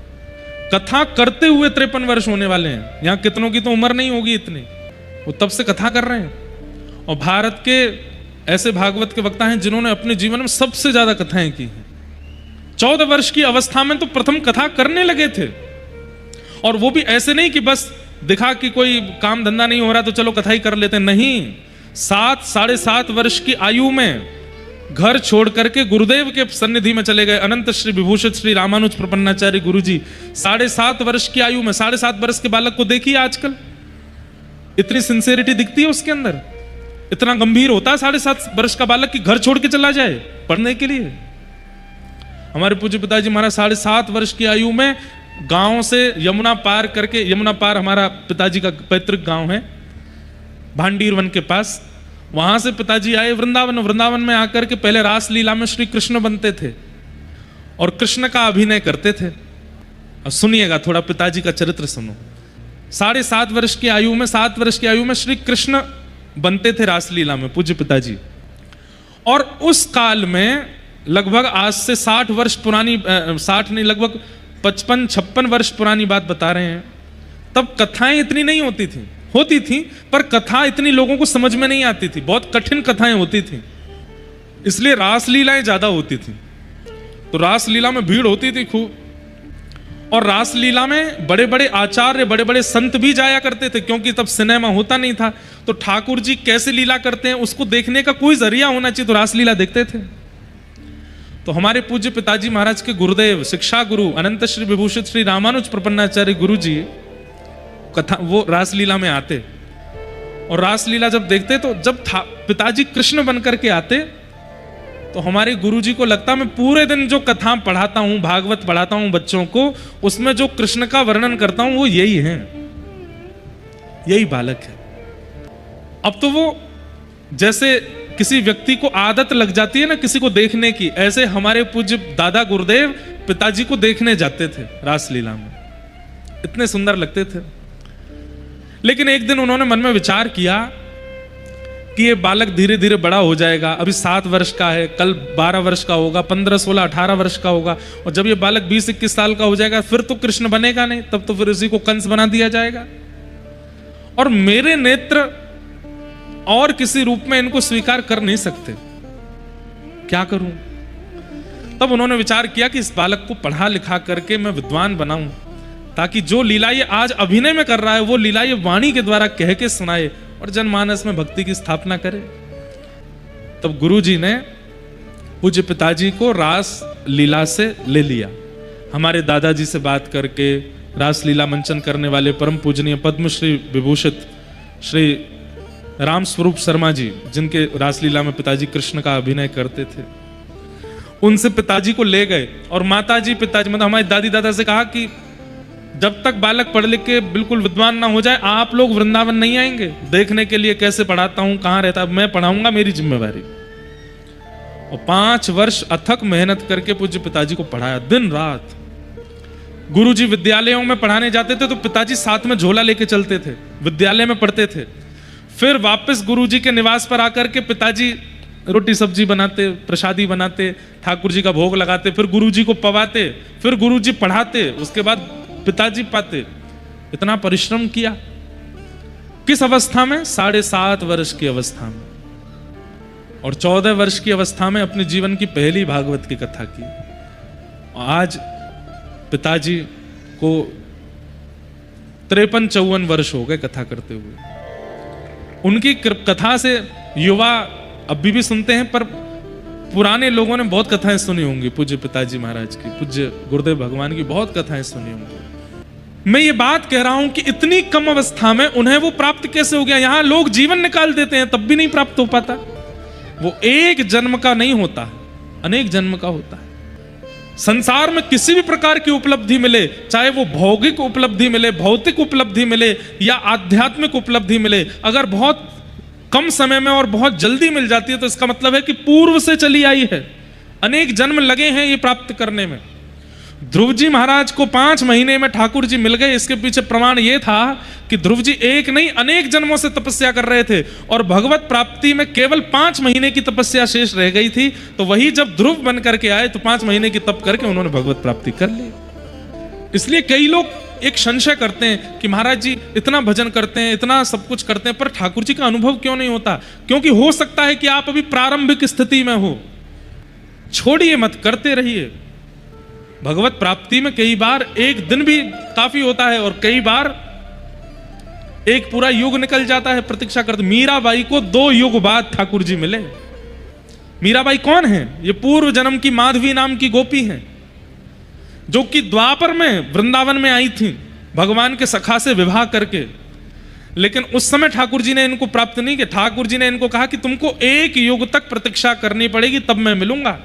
कथा करते हुए 53 वर्ष होने वाले हैं। यहां कितनों की तो उम्र नहीं होगी इतनी, वो तब से कथा कर रहे हैं। और भारत के ऐसे भागवत के वक्ता हैं जिन्होंने अपने जीवन में सबसे ज्यादा कथाएं की हैं। 14 वर्ष की अवस्था में तो प्रथम कथा करने लगे थे, और वो भी ऐसे नहीं कि बस दिखा कि कोई काम धंधा नहीं हो रहा तो चलो कथा ही कर लेते। नहीं, 7 साढ़े 7 वर्ष की आयु में घर छोड़ करके गुरुदेव के सन्निधि में चले गए। अनंत श्री विभूषित श्री रामानुज प्रपन्नाचार्य गुरु जी 7.5 वर्ष की आयु में, 7.5 वर्ष के बालक को देखिए आजकल, इतनी सिंसेरिटी दिखती है उसके अंदर, इतना गंभीर होता है 7.5 वर्ष का बालक कि घर छोड़ के चला जाए पढ़ने के लिए। हमारे पूज्य पिताजी महाराज 7.5 वर्ष की आयु में गांव से यमुना पार करके, यमुना पार हमारा पिताजी का पैतृक गांव है भांडीर वन के पास, वहां से पिताजी आए वृंदावन। वृंदावन में आकर के पहले रास लीला में श्री कृष्ण बनते थे और कृष्ण का अभिनय करते थे। और सुनिएगा थोड़ा पिताजी का चरित्र सुनो। 7.5 वर्ष की आयु में, 7 वर्ष की आयु में श्री कृष्ण बनते थे रासलीला में पूज्य पिताजी। और उस काल में लगभग आज से 60 वर्ष पुरानी, 60 नहीं लगभग 55-56 वर्ष पुरानी बात बता रहे हैं, तब कथाएं इतनी नहीं होती थी पर कथा इतनी लोगों को समझ में नहीं आती थी, बहुत कठिन कथाएं होती थी, इसलिए रासलीलाएं ज्यादा होती थी। तो रासलीला में भीड़ होती थी खूब, और रासलीला में बड़े बड़े आचार्य, बड़े बड़े संत भी जाया करते थे, क्योंकि तब सिनेमा होता नहीं था। तो ठाकुर जी कैसे लीला करते हैं उसको देखने का कोई जरिया होना चाहिए, तो रासलीला देखते थे। तो हमारे पूज्य पिताजी महाराज के गुरुदेव, शिक्षा गुरु अनंत श्री विभूषित श्री रामानुज प्रपन्नाचार्य गुरु जी कथा वो रासलीला में आते, और रासलीला जब देखते तो जब पिताजी कृष्ण बन करके आते तो हमारे गुरुजी को लगता मैं पूरे दिन जो कथा पढ़ाता हूं, भागवत पढ़ाता हूं बच्चों को, उसमें जो कृष्ण का वर्णन करता हूं वो यही है, यही बालक है। अब तो वो जैसे किसी व्यक्ति को आदत लग जाती है ना किसी को देखने की, ऐसे हमारे पूज्य दादा गुरुदेव पिताजी को देखने जाते थे रासलीला में, इतने सुंदर लगते थे। लेकिन एक दिन उन्होंने मन में विचार किया कि ये बालक धीरे धीरे बड़ा हो जाएगा, अभी 7 वर्ष का है, कल 12 वर्ष का होगा, 15, 16, 18 वर्ष का होगा, और जब ये बालक 20-21 साल का हो जाएगा फिर तो कृष्ण बनेगा नहीं, तब तो फिर इसी को कंस बना दिया जाएगा, और मेरे नेत्र और किसी रूप में इनको स्वीकार कर नहीं सकते, क्या करूं। तब उन्होंने विचार किया कि इस बालक को पढ़ा लिखा करके मैं विद्वान बनाऊं, ताकि जो लीला ये आज अभिनय में कर रहा है वो लीला ये वाणी के द्वारा कह के सुनाए और जनमानस में भक्ति की स्थापना करे। तब गुरुजी ने पूज्य पिताजी को रास लीला से ले लिया। हमारे दादाजी से बात करके रास लीला मंचन करने वाले परम पूजनीय पद्मश्री विभूषित श्री राम स्वरूप शर्मा जी, जिनके रासलीला में पिताजी कृष्ण का अभिनय करते थे, उनसे पिताजी को ले गए। और माताजी पिताजी मतलब हमारी दादी दादा से कहा कि जब तक बालक पढ़ लिख के बिल्कुल विद्वान ना हो जाए आप लोग वृंदावन नहीं आएंगे देखने के लिए कैसे पढ़ाता हूं, कहां रहता है, मैं पढ़ाऊंगा, मेरी जिम्मेवारी। और 5 वर्ष अथक मेहनत करके पूज्य पिताजी को पढ़ाया दिन रात। गुरुजी विद्यालयों में पढ़ाने जाते थे तो पिताजी साथ में झोला लेके चलते थे, विद्यालय में पढ़ते थे। फिर वापस गुरुजी के निवास पर आकर के पिताजी रोटी सब्जी बनाते, प्रसादी बनाते, ठाकुर जी का भोग लगाते, फिर गुरुजी को पवाते, फिर गुरुजी पढ़ाते, उसके बाद पिताजी पाते। इतना परिश्रम किया। किस अवस्था में? 7.5 वर्ष की अवस्था में, और 14 वर्ष की अवस्था में अपने जीवन की पहली भागवत की कथा की। आज पिताजी को 53-54 वर्ष हो गए कथा करते हुए। उनकी कथा से युवा अभी भी सुनते हैं, पर पुराने लोगों ने बहुत कथाएं सुनी होंगी पूज्य पिताजी महाराज की, पूज्य गुरुदेव भगवान की बहुत कथाएं सुनी होंगी। मैं ये बात कह रहा हूं कि इतनी कम अवस्था में उन्हें वो प्राप्त कैसे हो गया। यहां लोग जीवन निकाल देते हैं तब भी नहीं प्राप्त हो पाता। वो एक जन्म का नहीं होता, अनेक जन्म का होता है। संसार में किसी भी प्रकार की उपलब्धि मिले, चाहे वो भौतिक उपलब्धि मिले, भौतिक उपलब्धि मिले या आध्यात्मिक उपलब्धि मिले, अगर बहुत कम समय में और बहुत जल्दी मिल जाती है तो इसका मतलब है कि पूर्व से चली आई है, अनेक जन्म लगे हैं ये प्राप्त करने में। ध्रुव जी महाराज को 5 महीने में ठाकुर जी मिल गए। इसके पीछे प्रमाण ये था कि ध्रुव जी एक नहीं अनेक जन्मों से तपस्या कर रहे थे और भगवत प्राप्ति में केवल 5 महीने की तपस्या शेष रह गई थी। तो वही जब ध्रुव बन करके आए तो 5 महीने की तप करके उन्होंने भगवत प्राप्ति कर ली। इसलिए कई लोग एक संशय करते हैं कि महाराज जी इतना भजन करते हैं, इतना सब कुछ करते हैं, पर ठाकुर जी का अनुभव क्यों नहीं होता? क्योंकि हो सकता है कि आप अभी प्रारंभिक स्थिति में हो। छोड़िए मत, करते रहिए। भगवत प्राप्ति में कई बार एक दिन भी काफी होता है और कई बार एक पूरा युग निकल जाता है प्रतीक्षा करते। मीराबाई को 2 युग बाद ठाकुर जी मिले। मीराबाई कौन है? ये पूर्व जन्म की माधवी नाम की गोपी हैं, जो कि द्वापर में वृंदावन में आई थी भगवान के सखा से विवाह करके। लेकिन उस समय ठाकुर जी ने इनको प्राप्त नहीं किया। ठाकुर जी ने इनको कहा कि तुमको 1 युग तक प्रतीक्षा करनी पड़ेगी, तब मैं मिलूंगा।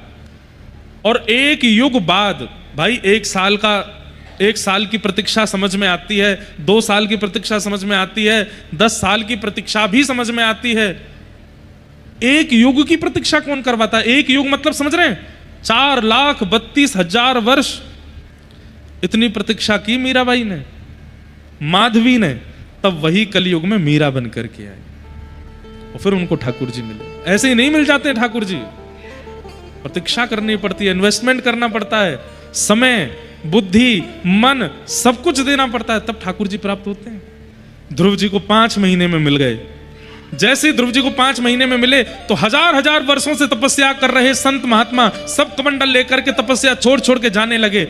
और 1 युग बाद भाई 1 साल की प्रतीक्षा समझ में आती है, 2 साल की प्रतीक्षा समझ में आती है, 10 साल की प्रतीक्षा भी समझ में आती है। 1 युग की प्रतीक्षा कौन करवाता है? 1 युग मतलब समझ रहे हैं 4,32,000 वर्ष इतनी प्रतीक्षा की मीराबाई ने, माधवी ने। तब वही कलयुग में मीरा बन करके आई और फिर उनको ठाकुर जी मिले। ऐसे ही नहीं मिल जाते ध्रुव जी, प्रतीक्षा करनी पड़ती है, इन्वेस्टमेंट करना पड़ता है, समय, बुद्धि, मन सब कुछ देना पड़ता है, तब ठाकुर जी प्राप्त होते हैं। ध्रुव जी को 5 महीने में मिल गए। जैसे ही ध्रुव जी को 5 महीने में मिले तो हजार वर्षों से तपस्या कर रहे संत महात्मा सब कमंडल लेकर के तपस्या छोड़ छोड़ के जाने लगे।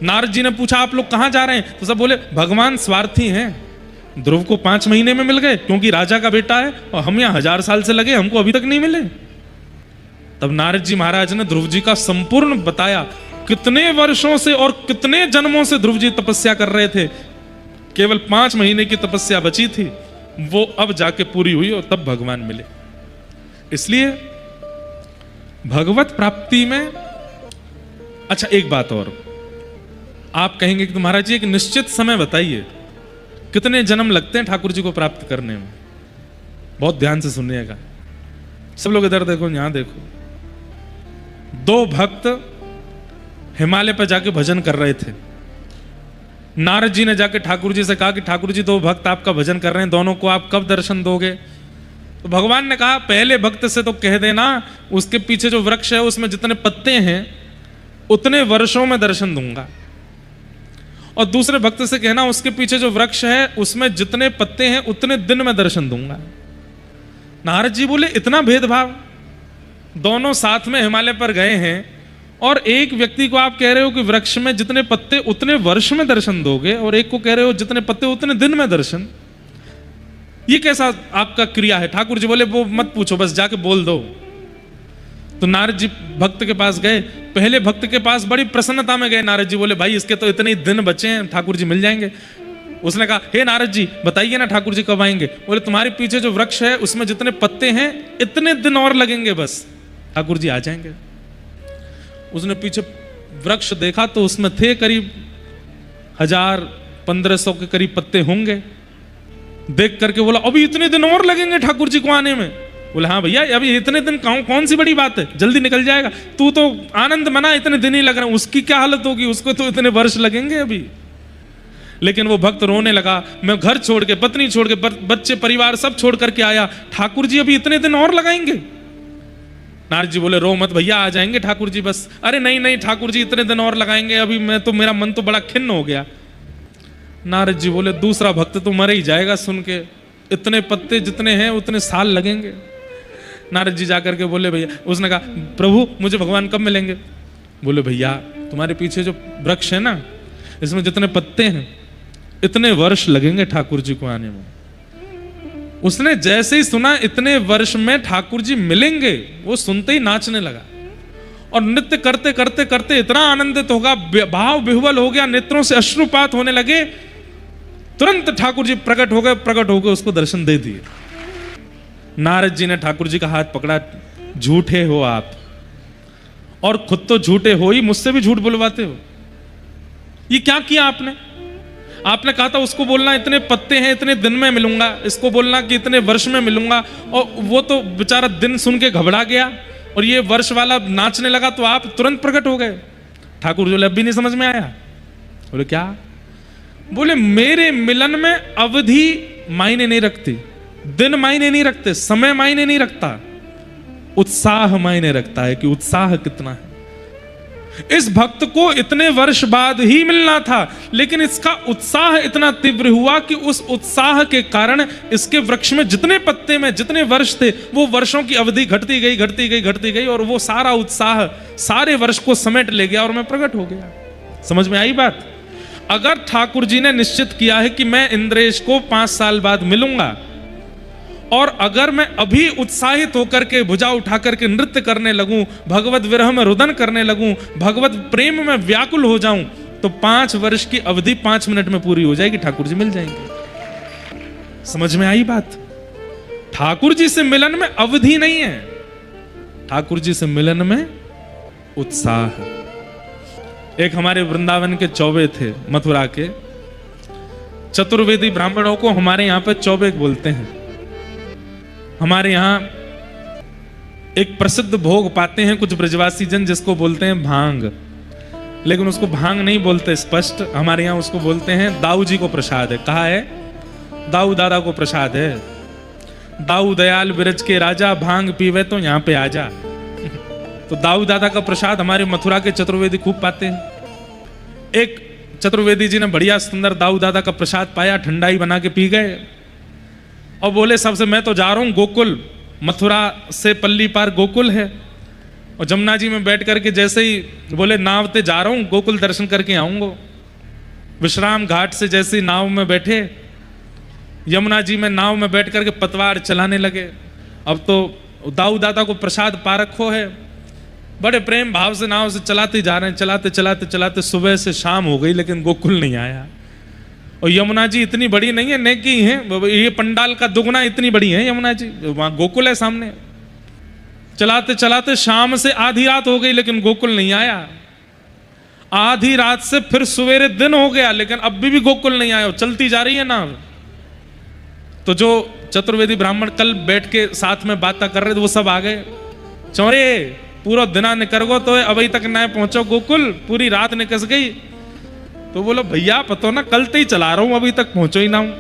नारद जी ने पूछा आप लोग कहां जा रहे हैं? तो सब बोले भगवान स्वार्थी हैं, ध्रुव को 5 महीने में मिल गए क्योंकि राजा का बेटा है, और हम यहाँ 1000 साल से लगे, हमको अभी तक नहीं मिले। तब नारद जी महाराज ने ध्रुव जी का संपूर्ण बताया, कितने वर्षों से और कितने जन्मों से ध्रुव जी तपस्या कर रहे थे, केवल 5 महीने की तपस्या बची थी, वो अब जाके पूरी हुई और तब भगवान मिले। इसलिए भगवत प्राप्ति में, अच्छा एक बात और, आप कहेंगे कि महाराज जी एक निश्चित समय बताइए कितने जन्म लगते हैं ठाकुर जी को प्राप्त करने में? बहुत ध्यान से सुनिएगा सब लोग, इधर देखो, यहां देखो। 2 भक्त हिमालय पर जाके भजन कर रहे थे। नारद जी ने जाके ठाकुर जी से कहा कि ठाकुर जी 2 भक्त आपका भजन कर रहे हैं, दोनों को आप कब दर्शन दोगे? तो भगवान ने कहा पहले भक्त से तो कह देना उसके पीछे जो वृक्ष है उसमें जितने पत्ते हैं उतने वर्षों में दर्शन दूंगा, और दूसरे भक्त से कहना उसके पीछे जो वृक्ष है उसमें जितने पत्ते हैं उतने दिन में दर्शन दूंगा। नारद जी बोले इतना भेदभाव? दोनों साथ में हिमालय पर गए हैं और एक व्यक्ति को आप कह रहे हो कि वृक्ष में जितने पत्ते उतने वर्ष में दर्शन दोगे, और एक को कह रहे हो जितने पत्ते उतने दिन में दर्शन। ये कैसा आपका क्रिया है? ठाकुर जी बोले वो मत पूछो, बस जाके बोल दो। तो नारद जी भक्त के पास गए, पहले भक्त के पास बड़ी प्रसन्नता में गए। नारद जी बोले भाई इसके तो इतने दिन बचे हैं, ठाकुर जी मिल जाएंगे। उसने कहा हे नारद जी बताइए ना ठाकुर जी कब आएंगे? बोले तुम्हारे पीछे जो वृक्ष है उसमें जितने पत्ते हैं इतने दिन और लगेंगे, बस ठाकुर जी आ जाएंगे। उसने पीछे वृक्ष देखा तो उसमें थे करीब 1000-1500 के करीब पत्ते होंगे। देख करके बोला अभी इतने दिन और लगेंगे ठाकुर जी को आने में? बोले हाँ भैया अभी इतने दिन कौन सी बड़ी बात है, जल्दी निकल जाएगा। तू तो आनंद मना, इतने दिन ही लग रहे हैं, उसकी क्या हालत होगी, उसको तो इतने वर्ष लगेंगे अभी। लेकिन वो भक्त रोने लगा, मैं घर छोड़ के, पत्नी छोड़ के, बच्चे परिवार सब छोड़ करके आया, ठाकुर जी अभी इतने दिन और लगाएंगे? नारद जी बोले रो मत भैया, आ जाएंगे ठाकुर जी बस। अरे नहीं नहीं ठाकुर जी इतने दिन और लगाएंगे, अभी मैं तो, मेरा मन तो बड़ा खिन्न हो गया। नारद जी बोले दूसरा भक्त तो मर ही जाएगा सुन के, इतने पत्ते जितने हैं उतने साल लगेंगे। नारद जी जाकर के बोले भैया, उसने कहा प्रभु मुझे भगवान कब मिलेंगे? बोले भैया तुम्हारे पीछे जो वृक्ष है ना इसमें जितने पत्ते हैं इतने वर्ष लगेंगे ठाकुर जी को आने में। उसने जैसे ही सुना इतने वर्ष में ठाकुर जी मिलेंगे, वो सुनते ही नाचने लगा और नृत्य करते करते करते इतना आनंदित होगा, भाव विह्वल हो गया, नेत्रों से अश्रुपात होने लगे। तुरंत ठाकुर जी प्रकट हो गए, उसको दर्शन दे दिए। नारद जी ने ठाकुर जी का हाथ पकड़ा, झूठे हो आप, और खुद तो झूठे हो ही, मुझसे भी झूठ बुलवाते हो। ये क्या किया आपने? आपने कहा था उसको बोलना इतने पत्ते हैं इतने दिन में मिलूंगा, इसको बोलना कि इतने वर्ष में मिलूंगा, और वो तो बेचारा दिन सुन के घबरा गया और ये वर्ष वाला नाचने लगा, तो आप तुरंत प्रकट हो गए। ठाकुर जी अब भी नहीं समझ में आया। बोले क्या? बोले मेरे मिलन में अवधि मायने नहीं रखती, दिन मायने नहीं रखते, समय मायने नहीं रखता, उत्साह मायने रखता है कि उत्साह कितना है। इस भक्त को इतने वर्ष बाद ही मिलना था, लेकिन इसका उत्साह इतना तीव्र हुआ कि उस उत्साह के कारण इसके वृक्ष में जितने पत्ते में जितने वर्ष थे वो वर्षों की अवधि घटती गई और वो सारा उत्साह सारे वर्ष को समेट ले गया और मैं प्रकट हो गया। समझ में आई बात? अगर ठाकुर जी ने निश्चित किया है कि मैं इंद्रेश को 5 साल बाद मिलूंगा और अगर मैं अभी उत्साहित होकर के भुजा उठा करके नृत्य करने लगूं, भगवत विरह में रुदन करने लगूं, भगवत प्रेम में व्याकुल हो जाऊं, तो 5 वर्ष की अवधि 5 मिनट में पूरी हो जाएगी, ठाकुर जी मिल जाएंगे। समझ में आई बात? ठाकुर जी से मिलन में अवधि नहीं है, ठाकुर जी से मिलन में उत्साह है। एक हमारे वृंदावन के चौबे थे, मथुरा के चतुर्वेदी ब्राह्मणों को हमारे यहां पे चौबे बोलते हैं। हमारे यहां एक प्रसिद्ध भोग पाते हैं कुछ ब्रजवासी जन, जिसको बोलते हैं भांग, लेकिन उसको भांग नहीं बोलते स्पष्ट, हमारे यहां उसको बोलते हैं दाऊ जी को प्रसाद है। कहा है? दाऊ दादा को प्रसाद है। दाऊ दयाल बिरज के राजा, भांग पीवे तो यहां पे आजा। तो दाऊ दादा का प्रसाद हमारे मथुरा के चतुर्वेदी खूब पाते हैं। एक चतुर्वेदी जी ने बढ़िया सुंदर दाऊ दादा का प्रसाद पाया, ठंडाई बना के पी गए और बोले सबसे, मैं तो जा रहा हूं गोकुल, मथुरा से पल्ली पार गोकुल है। और जमुना जी में बैठ करके जैसे ही बोले नाव ते जा रहा हूं, गोकुल दर्शन करके आऊंगा। विश्राम घाट से जैसे ही नाव में बैठे, यमुना जी में नाव में बैठ करके पतवार चलाने लगे। अब तो दाऊ दादा को प्रसाद पा रखो है, बड़े प्रेम भाव से नाव से चलाते जा रहे हैं, चलाते चलाते चलाते सुबह से शाम हो गई, लेकिन गोकुल नहीं आया। और यमुना जी इतनी बड़ी नहीं है, नेकी है, ये पंडाल का दुगना इतनी बड़ी है यमुना जी, वहां गोकुल है सामने। चलाते चलाते शाम से आधी रात हो गई, लेकिन गोकुल नहीं आया। आधी रात से फिर सवेरे दिन हो गया, लेकिन अब भी गोकुल नहीं आया, चलती जा रही है नाव। तो जो चतुर्वेदी ब्राह्मण कल बैठ के साथ में बातें कर रहे थे, वो सब आ गए। चौरे पूरा दिना निकल गो तो अभी तक ना पहुंचो गोकुल, पूरी रात निकस गई। तो बोलो भैया पतो ना, कल तो ही चला रहा हूं, अभी तक पहुंचो ही ना हूं।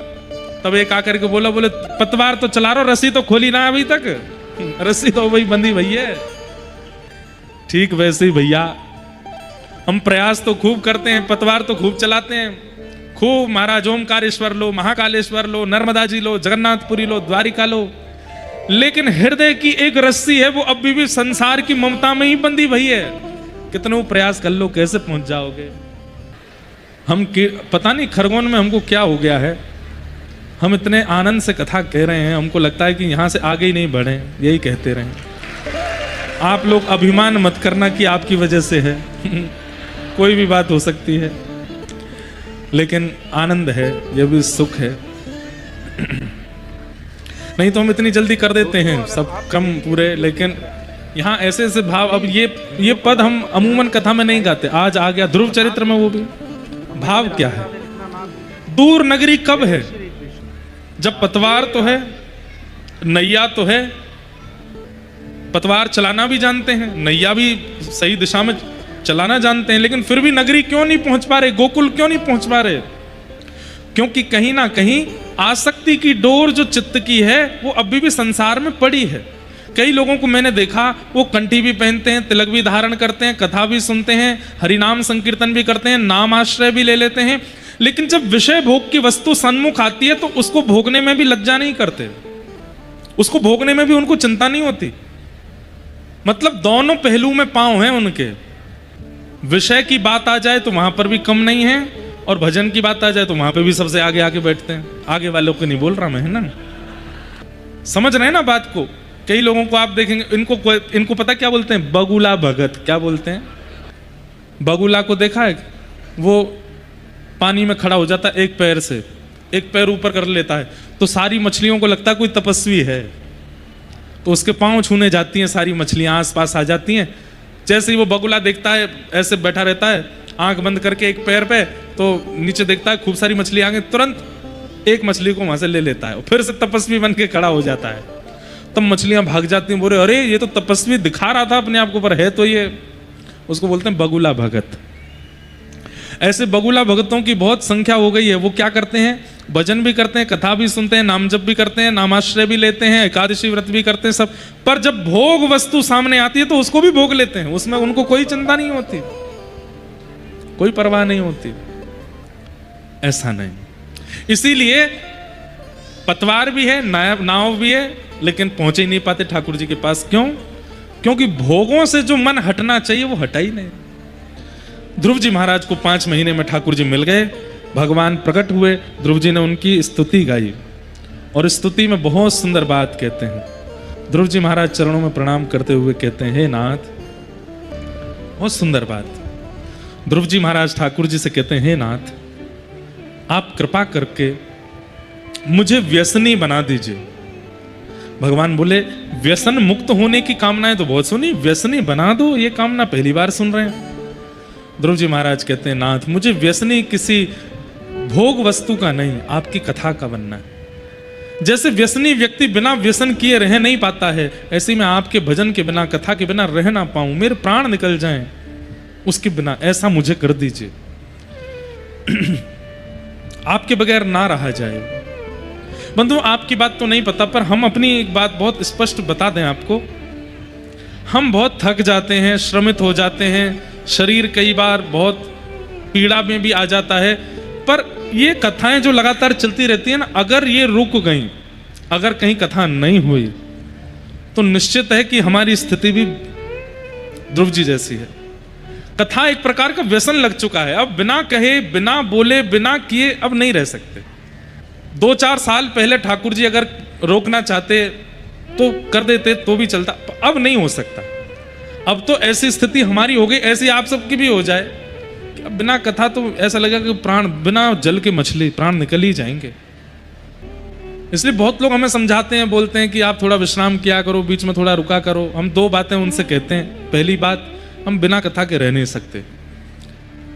तब एक आकर के बोला, बोले पतवार तो चला रहा हूं, रस्सी तो खोली ना अभी तक, रस्सी तो वही बंधी भैया। ठीक वैसे ही भैया हम प्रयास तो खूब करते हैं, पतवार तो खूब चलाते हैं, खूब महाराज ओमकारेश्वर लो, महाकालेश्वर लो, नर्मदा जी लो, जगन्नाथपुरी लो, द्वारिका लो, लेकिन हृदय की एक रस्सी है, वो अभी भी संसार की ममता में ही बंधी भई है। कितने प्रयास कर लो, कैसे पहुंच जाओगे? हम पता नहीं खरगोन में हमको क्या हो गया है, हम इतने आनंद से कथा कह रहे हैं, हमको लगता है कि यहां से आगे ही नहीं बढ़े, यही कहते रहें। आप लोग अभिमान मत करना कि आपकी वजह से है कोई भी बात हो सकती है, लेकिन आनंद है, यह भी सुख है। नहीं तो हम इतनी जल्दी कर देते हैं सब कम पूरे, लेकिन यहाँ ऐसे ऐसे भाव। अब ये पद हम अमूमन कथा में नहीं गाते, आज आ गया ध्रुव चरित्र में, वो भी भाव क्या है। दूर नगरी कब है? जब पतवार तो है, नैया तो है, पतवार चलाना भी जानते हैं, नैया भी सही दिशा में चलाना जानते हैं, लेकिन फिर भी नगरी क्यों नहीं पहुंच पा रहे, गोकुल क्यों नहीं पहुंच पा रहे? क्योंकि कहीं ना कहीं आसक्ति की डोर जो चित्त की है, वो अभी भी संसार में पड़ी है। कई लोगों को मैंने देखा, वो कंठी भी पहनते हैं, तिलक भी धारण करते हैं, कथा भी सुनते हैं, हरिनाम संकीर्तन भी करते हैं, नाम आश्रय भी ले लेते हैं, लेकिन जब विषय भोग की वस्तु सन्मुख आती है, तो उसको भोगने में भी लज्जा नहीं करते, उसको भोगने में भी उनको चिंता नहीं होती। मतलब दोनों पहलू में पांव हैं उनके। विषय की बात आ जाए तो वहां पर भी कम नहीं है, और भजन की बात आ जाए तो वहां पे भी सबसे आगे आके बैठते हैं। आगे वालों को नहीं बोल रहा मैं, है ना, समझ रहे हैं ना बात को। कई लोगों को आप देखेंगे, इनको पता क्या बोलते हैं, बगुला भगत। क्या बोलते हैं? बगुला को देखा है? वो पानी में खड़ा हो जाता है, एक पैर से एक पैर ऊपर कर लेता है, तो सारी मछलियों को लगता है कोई तपस्वी है, तो उसके पांव छूने जाती हैं, सारी मछलियां आसपास आ जाती हैं। जैसे ही वो बगुला देखता है, ऐसे बैठा रहता है आंख बंद करके एक पैर पे, तो नीचे देखता है खूब सारी मछली आ गई, तुरंत एक मछली को वहां से ले लेता है और फिर से तपस्वी बन के खड़ा हो जाता है। तब मछलियां भाग जाती हैं, बोले अरे ये तो तपस्वी दिखा रहा था अपने आप को, पर है तो ये, उसको बोलते हैं बगुला भगत। ऐसे बगुला भगतों की बहुत संख्या हो गई है। वो क्या करते हैं, भजन भी करते हैं, कथा भी सुनते हैं, नाम जप भी करते हैं, नामाश्रय भी लेते हैं, एकादशी व्रत भी करते हैं सब, पर जब भोग वस्तु सामने आती है तो उसको भी भोग लेते हैं, उसमें उनको कोई चिंता नहीं होती, कोई परवाह नहीं होती। ऐसा नहीं, इसीलिए पतवार भी है, नाव भी है, लेकिन पहुंच ही नहीं पाते ठाकुर जी के पास। क्यों? क्योंकि भोगों से जो मन हटना चाहिए वो हटा ही नहीं। ध्रुव जी महाराज को 5 महीने में ठाकुर जी मिल गए, भगवान प्रकट हुए, ध्रुव जी ने उनकी स्तुति गाई और स्तुति में बहुत सुंदर बात कहते हैं। ध्रुव जी महाराज चरणों में प्रणाम करते हुए कहते हैं, हे नाथ, बहुत सुंदर बात। ध्रुव जी महाराज ठाकुर जी से कहते हैं, हे नाथ, आप कृपा करके मुझे व्यसनी बना दीजिए। भगवान बोले, व्यसन मुक्त होने की कामनाएं तो बहुत सुनी, व्यसनी बना दो ये कामना पहली बार सुन रहे हैं। ध्रुव जी महाराज कहते हैं, नाथ, मुझे व्यसनी किसी भोग वस्तु का नहीं, आपकी कथा का बनना है। जैसे व्यसनी व्यक्ति बिना व्यसन किए रह नहीं पाता है, ऐसे मैं आपके भजन के बिना, कथा के बिना रह ना पाऊं, मेरे प्राण निकल जाएं उसके बिना, ऐसा मुझे कर दीजिए। आपके बगैर ना रहा जाए। बंधु, आपकी बात तो नहीं पता, पर हम अपनी एक बात बहुत स्पष्ट बता दें आपको। हम बहुत थक जाते हैं, श्रमित हो जाते हैं, शरीर कई बार बहुत पीड़ा में भी आ जाता है, पर ये कथाएं जो लगातार चलती रहती है ना, अगर ये रुक गई, अगर कहीं कथा नहीं हुई, तो निश्चित है कि हमारी स्थिति भी ध्रुव जी जैसी है। कथा एक प्रकार का व्यसन लग चुका है, अब बिना कहे, बिना बोले, बिना किए अब नहीं रह सकते। 2-4 साल पहले ठाकुर जी अगर रोकना चाहते तो कर देते तो भी चलता, अब नहीं हो सकता। अब तो ऐसी स्थिति हमारी हो गई, ऐसी आप सबकी भी हो जाए कि अब बिना कथा तो ऐसा लगेगा कि प्राण, बिना जल के मछली, प्राण निकल ही जाएंगे। इसलिए बहुत लोग हमें समझाते हैं, बोलते हैं कि आप थोड़ा विश्राम किया करो, बीच में थोड़ा रुका करो। हम 2 बातें उनसे कहते हैं। पहली बात, हम बिना कथा के रह नहीं सकते।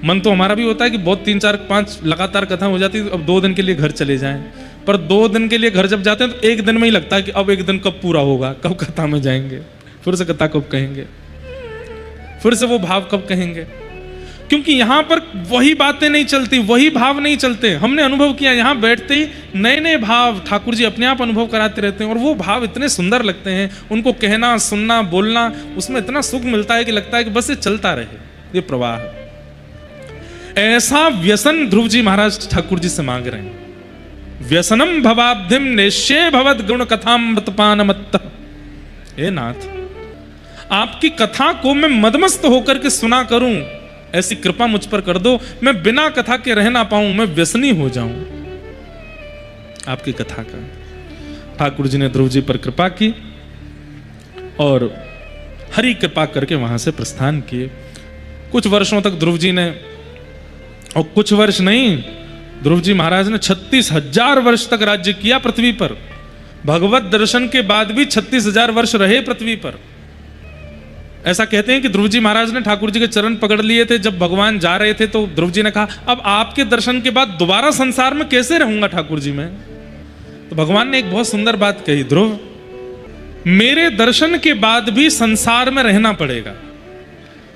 मन तो हमारा भी होता है कि बहुत 3-4-5 लगातार कथा हो जाती है, अब 2 दिन के लिए घर चले जाएं, पर 2 दिन के लिए घर जब जाते हैं तो 1 दिन में ही लगता है कि अब 1 दिन कब पूरा होगा, कब कथा में जाएंगे, फिर से कथा कब कहेंगे, फिर से वो भाव कब कहेंगे। क्योंकि यहां पर वही बातें नहीं चलती, वही भाव नहीं चलते। हमने अनुभव किया, यहां बैठते ही नए नए भाव ठाकुर जी अपने आप अनुभव कराते रहते हैं, और वो भाव इतने सुंदर लगते हैं। उनको कहना, सुनना, बोलना, उसमें इतना सुख मिलता है कि लगता है कि बस ये चलता रहे, ये प्रवाह है। ऐसा व्यसन ध्रुव जी महाराज ठाकुर जी से मांग रहे हैं। व्यसनम भवाब्धिम नेश्ये भवद गुण कथामृतपान मत्त। हे नाथ, आपकी कथा को मैं मदमस्त होकर के सुना करूं, ऐसी कृपा मुझ पर कर दो। मैं बिना कथा के रह ना पाऊं, मैं व्यसनी हो जाऊं आपकी कथा का। ठाकुर जी ने ध्रुव जी पर कृपा की और हरि कृपा करके वहां से प्रस्थान किए। कुछ वर्षों तक ध्रुव जी ने, और कुछ वर्ष नहीं, ध्रुव जी महाराज ने 36,000 वर्ष तक राज्य किया पृथ्वी पर। भगवत दर्शन के बाद भी 36,000 वर्ष रहे पृथ्वी पर। ऐसा कहते हैं कि ध्रुव जी महाराज ने ठाकुर जी के चरण पकड़ लिए थे जब भगवान जा रहे थे, तो ध्रुव जी ने कहा, अब आपके दर्शन के बाद दोबारा संसार में कैसे रहूंगा ठाकुर जी में। तो भगवान ने एक बहुत सुंदर बात कही, ध्रुव, मेरे दर्शन के बाद भी संसार में रहना पड़ेगा,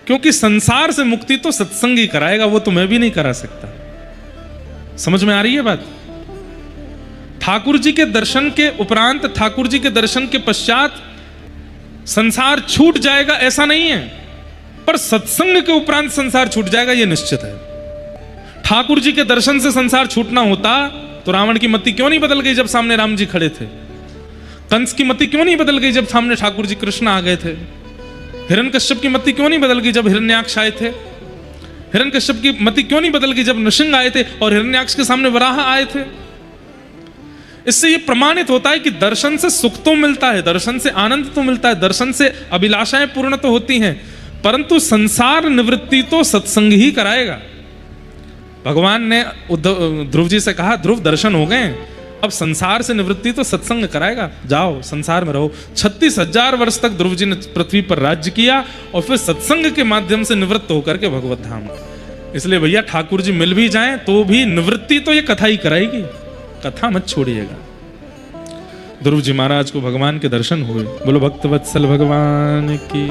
क्योंकि संसार से मुक्ति तो सत्संग ही कराएगा, वो तो मैं भी नहीं करा सकता। समझ में आ रही है बात? ठाकुर जी के दर्शन के उपरांत, ठाकुर जी के दर्शन के पश्चात संसार छूट जाएगा ऐसा नहीं है, पर सत्संग के उपरांत संसार छूट जाएगा ये निश्चित है। ठाकुर जी के दर्शन से संसार छूटना होता तो रावण की मति क्यों नहीं बदल गई जब सामने राम जी खड़े थे? कंस की मति क्यों नहीं बदल गई जब सामने ठाकुर जी कृष्ण आ गए थे? हिरण्यकश्यप की मति क्यों नहीं बदल गई जब हिरण्याक्ष आए थे? हिरण्यकश्यप की मति क्यों नहीं बदल गई जब नृसिंह आए थे और हिरण्याक्ष के सामने वराह आए थे? इससे यह प्रमाणित होता है कि दर्शन से सुख तो मिलता है, दर्शन से आनंद तो मिलता है, दर्शन से अभिलाषाएं पूर्ण तो होती हैं, परंतु संसार निवृत्ति तो सत्संग ही कराएगा। भगवान ने ध्रुव जी से कहा, ध्रुव दर्शन हो गए, अब संसार से निवृत्ति तो सत्संग कराएगा, जाओ संसार में रहो। 36,000 वर्ष तक ध्रुव जी ने पृथ्वी पर राज्य किया और फिर सत्संग के माध्यम से निवृत्त होकर के भगवत धाम। इसलिए भैया ठाकुर जी मिल भी जाएं तो भी निवृत्ति तो ये कथा ही कराएगी, कथा मत छोड़िएगा। ध्रुव जी महाराज को भगवान के दर्शन हुए। बोलो भक्तवत्सल भगवान की।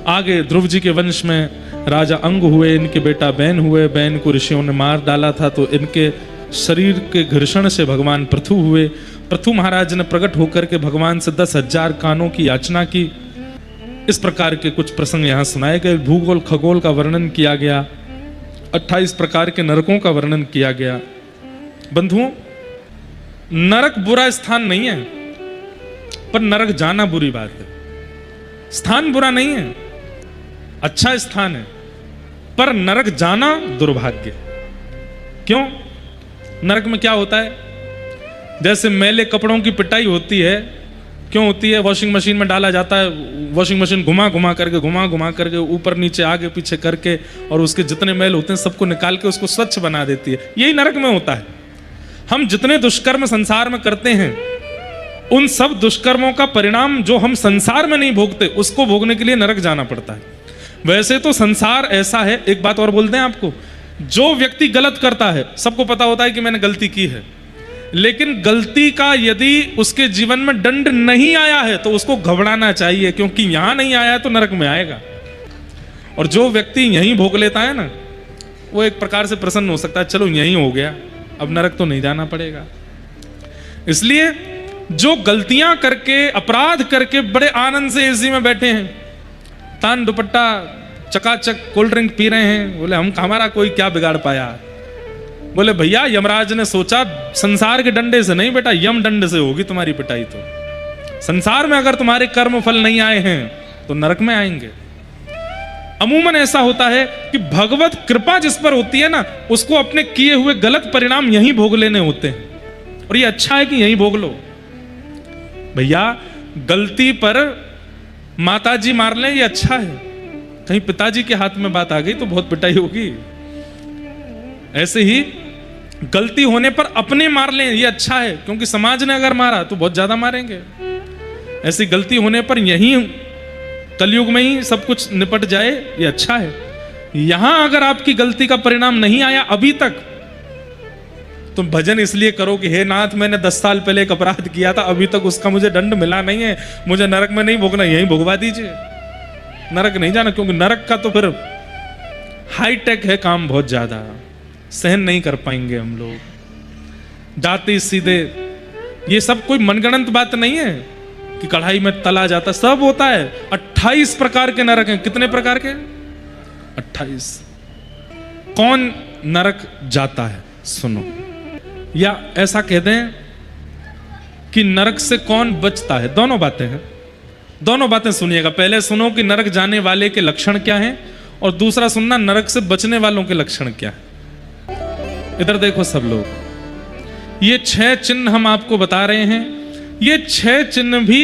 आगे ध्रुव जी के वंश में राजा अंग हुए, इनके बेटा बैन हुए। बैन को ऋषियों ने मार डाला था तो इनके शरीर के घर्षण से भगवान पृथु हुए। पृथु महाराज ने प्रकट होकर के भगवान से 10,000 कानों की याचना की। इस प्रकार के कुछ प्रसंग यहाँ सुनाए गए। भूगोल खगोल का वर्णन किया गया, 28 प्रकार के नरकों का वर्णन किया गया। बंधुओं, नरक बुरा स्थान नहीं है, पर नरक जाना बुरी बात है। स्थान बुरा नहीं है, अच्छा स्थान है, पर नरक जाना दुर्भाग्य। क्यों? नरक में क्या होता है? जैसे मैले कपड़ों की पिटाई होती है, क्यों होती है? वॉशिंग मशीन में डाला जाता है, वॉशिंग मशीन घुमा घुमा करके ऊपर नीचे आगे पीछे करके, और उसके जितने मैल होते हैं सबको निकाल के उसको स्वच्छ बना देती है। यही नरक में होता है। हम जितने दुष्कर्म संसार में करते हैं, उन सब दुष्कर्मों का परिणाम जो हम संसार में नहीं भोगते, उसको भोगने के लिए नरक जाना पड़ता है। वैसे तो संसार ऐसा है, एक बात और बोलते हैं आपको, जो व्यक्ति गलत करता है, सबको पता होता है कि मैंने गलती की है, लेकिन गलती का यदि उसके जीवन में दंड नहीं आया है तो उसको घबराना चाहिए, क्योंकि यहां नहीं आया है तो नरक में आएगा। और जो व्यक्ति यहीं भोग लेता है ना, वो एक प्रकार से प्रसन्न हो सकता है, चलो यहीं हो गया, अब नरक तो नहीं जाना पड़ेगा। इसलिए जो गलतियां करके, अपराध करके बड़े आनंद से एसी में बैठे हैं, तान दुपट्टा चकाचक कोल्ड ड्रिंक पी रहे हैं, बोले हम हमारा कोई क्या बिगाड़ पाया। बोले भैया यमराज ने सोचा संसार के डंडे से नहीं बेटा, यम दंड से होगी तुम्हारी पिटाई। तो संसार में अगर तुम्हारे कर्म फल नहीं आए हैं तो नरक में आएंगे। अमूमन ऐसा होता है कि भगवत कृपा जिस पर होती है ना, उसको अपने किए हुए गलत परिणाम यहीं भोग लेने होते हैं, और ये अच्छा है कि यहीं भोग लो। भैया गलती पर माताजी मार लें, ये अच्छा है, कहीं पिताजी के हाथ में बात आ गई तो बहुत पिटाई होगी। ऐसे ही गलती होने पर अपने मार लें, ये अच्छा है, क्योंकि समाज ने अगर मारा तो बहुत ज्यादा मारेंगे। ऐसी गलती होने पर यहीं कलयुग में ही सब कुछ निपट जाए, ये अच्छा है। यहां अगर आपकी गलती का परिणाम नहीं आया अभी तक, तुम भजन इसलिए करो कि हे नाथ मैंने 10 साल पहले एक अपराध किया था, अभी तक उसका मुझे दंड मिला नहीं है, मुझे नरक में नहीं भोगना, यहीं भोगवा दीजिए, नरक नहीं जाना। क्योंकि नरक का तो फिर हाईटेक है काम, बहुत ज्यादा सहन नहीं कर पाएंगे हम लोग। जाते सीधे, ये सब कोई मनगढ़ंत बात नहीं है कि कढ़ाई में तला जाता, सब होता है। 28 प्रकार के नरक हैं। कितने प्रकार के? 28। कौन नरक जाता है? सुनो, या ऐसा कह दें कि नरक से कौन बचता है। दोनों बातें हैं, दोनों बातें सुनिएगा। पहले सुनो कि नरक जाने वाले के लक्षण क्या हैं, और दूसरा सुनना नरक से बचने वालों के लक्षण क्या है। इधर देखो सब लोग, ये 6 चिन्ह हम आपको बता रहे हैं। ये 6 चिन्ह भी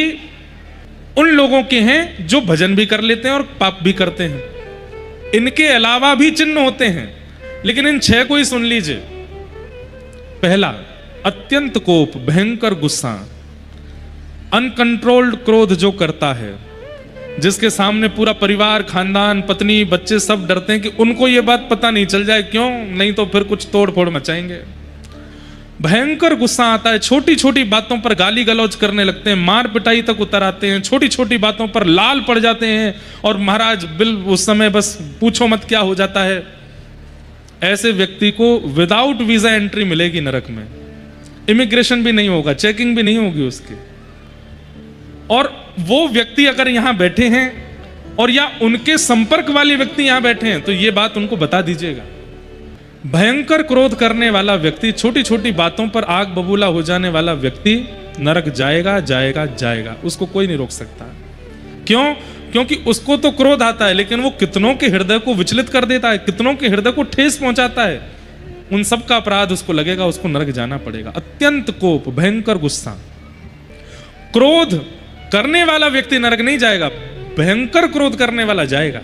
उन लोगों के हैं जो भजन भी कर लेते हैं और पाप भी करते हैं। इनके अलावा भी चिन्ह होते हैं, लेकिन इन 6 को ही सुन लीजिए। पहला, अत्यंत कोप, भयंकर गुस्सा, अनकंट्रोल्ड क्रोध जो करता है, जिसके सामने पूरा परिवार, खानदान, पत्नी, बच्चे सब डरते हैं कि उनको ये बात पता नहीं चल जाए, क्यों नहीं तो फिर कुछ तोड़ फोड़ मचाएंगे। भयंकर गुस्सा आता है, छोटी छोटी बातों पर गाली गलौज करने लगते हैं, मार पिटाई तक उतर आते हैं, छोटी छोटी बातों पर लाल पड़ जाते हैं, और महाराज बिल उस समय बस पूछो मत क्या हो जाता है। ऐसे व्यक्ति को विदाउट वीजा एंट्री मिलेगी नरक में, इमिग्रेशन भी नहीं होगा, चेकिंग भी नहीं होगी उसकी। और वो व्यक्ति अगर यहां बैठे हैं और या उनके संपर्क वाले व्यक्ति यहां बैठे हैं, तो ये बात उनको बता दीजिएगा। भयंकर क्रोध करने वाला व्यक्ति, छोटी छोटी बातों पर आग बबूला हो जाने वाला व्यक्ति नरक जाएगा जाएगा जाएगा, उसको कोई नहीं रोक सकता। क्यों? क्योंकि उसको तो क्रोध आता है, लेकिन वो कितनों के हृदय को विचलित कर देता है, कितनों के हृदय को ठेस पहुंचाता है। उन सब का अपराध उसको लगेगा, उसको नरक जाना पड़ेगा। अत्यंत कोप, भयंकर गुस्सा, क्रोध करने वाला व्यक्ति नरक नहीं जाएगा, भयंकर क्रोध करने वाला जाएगा।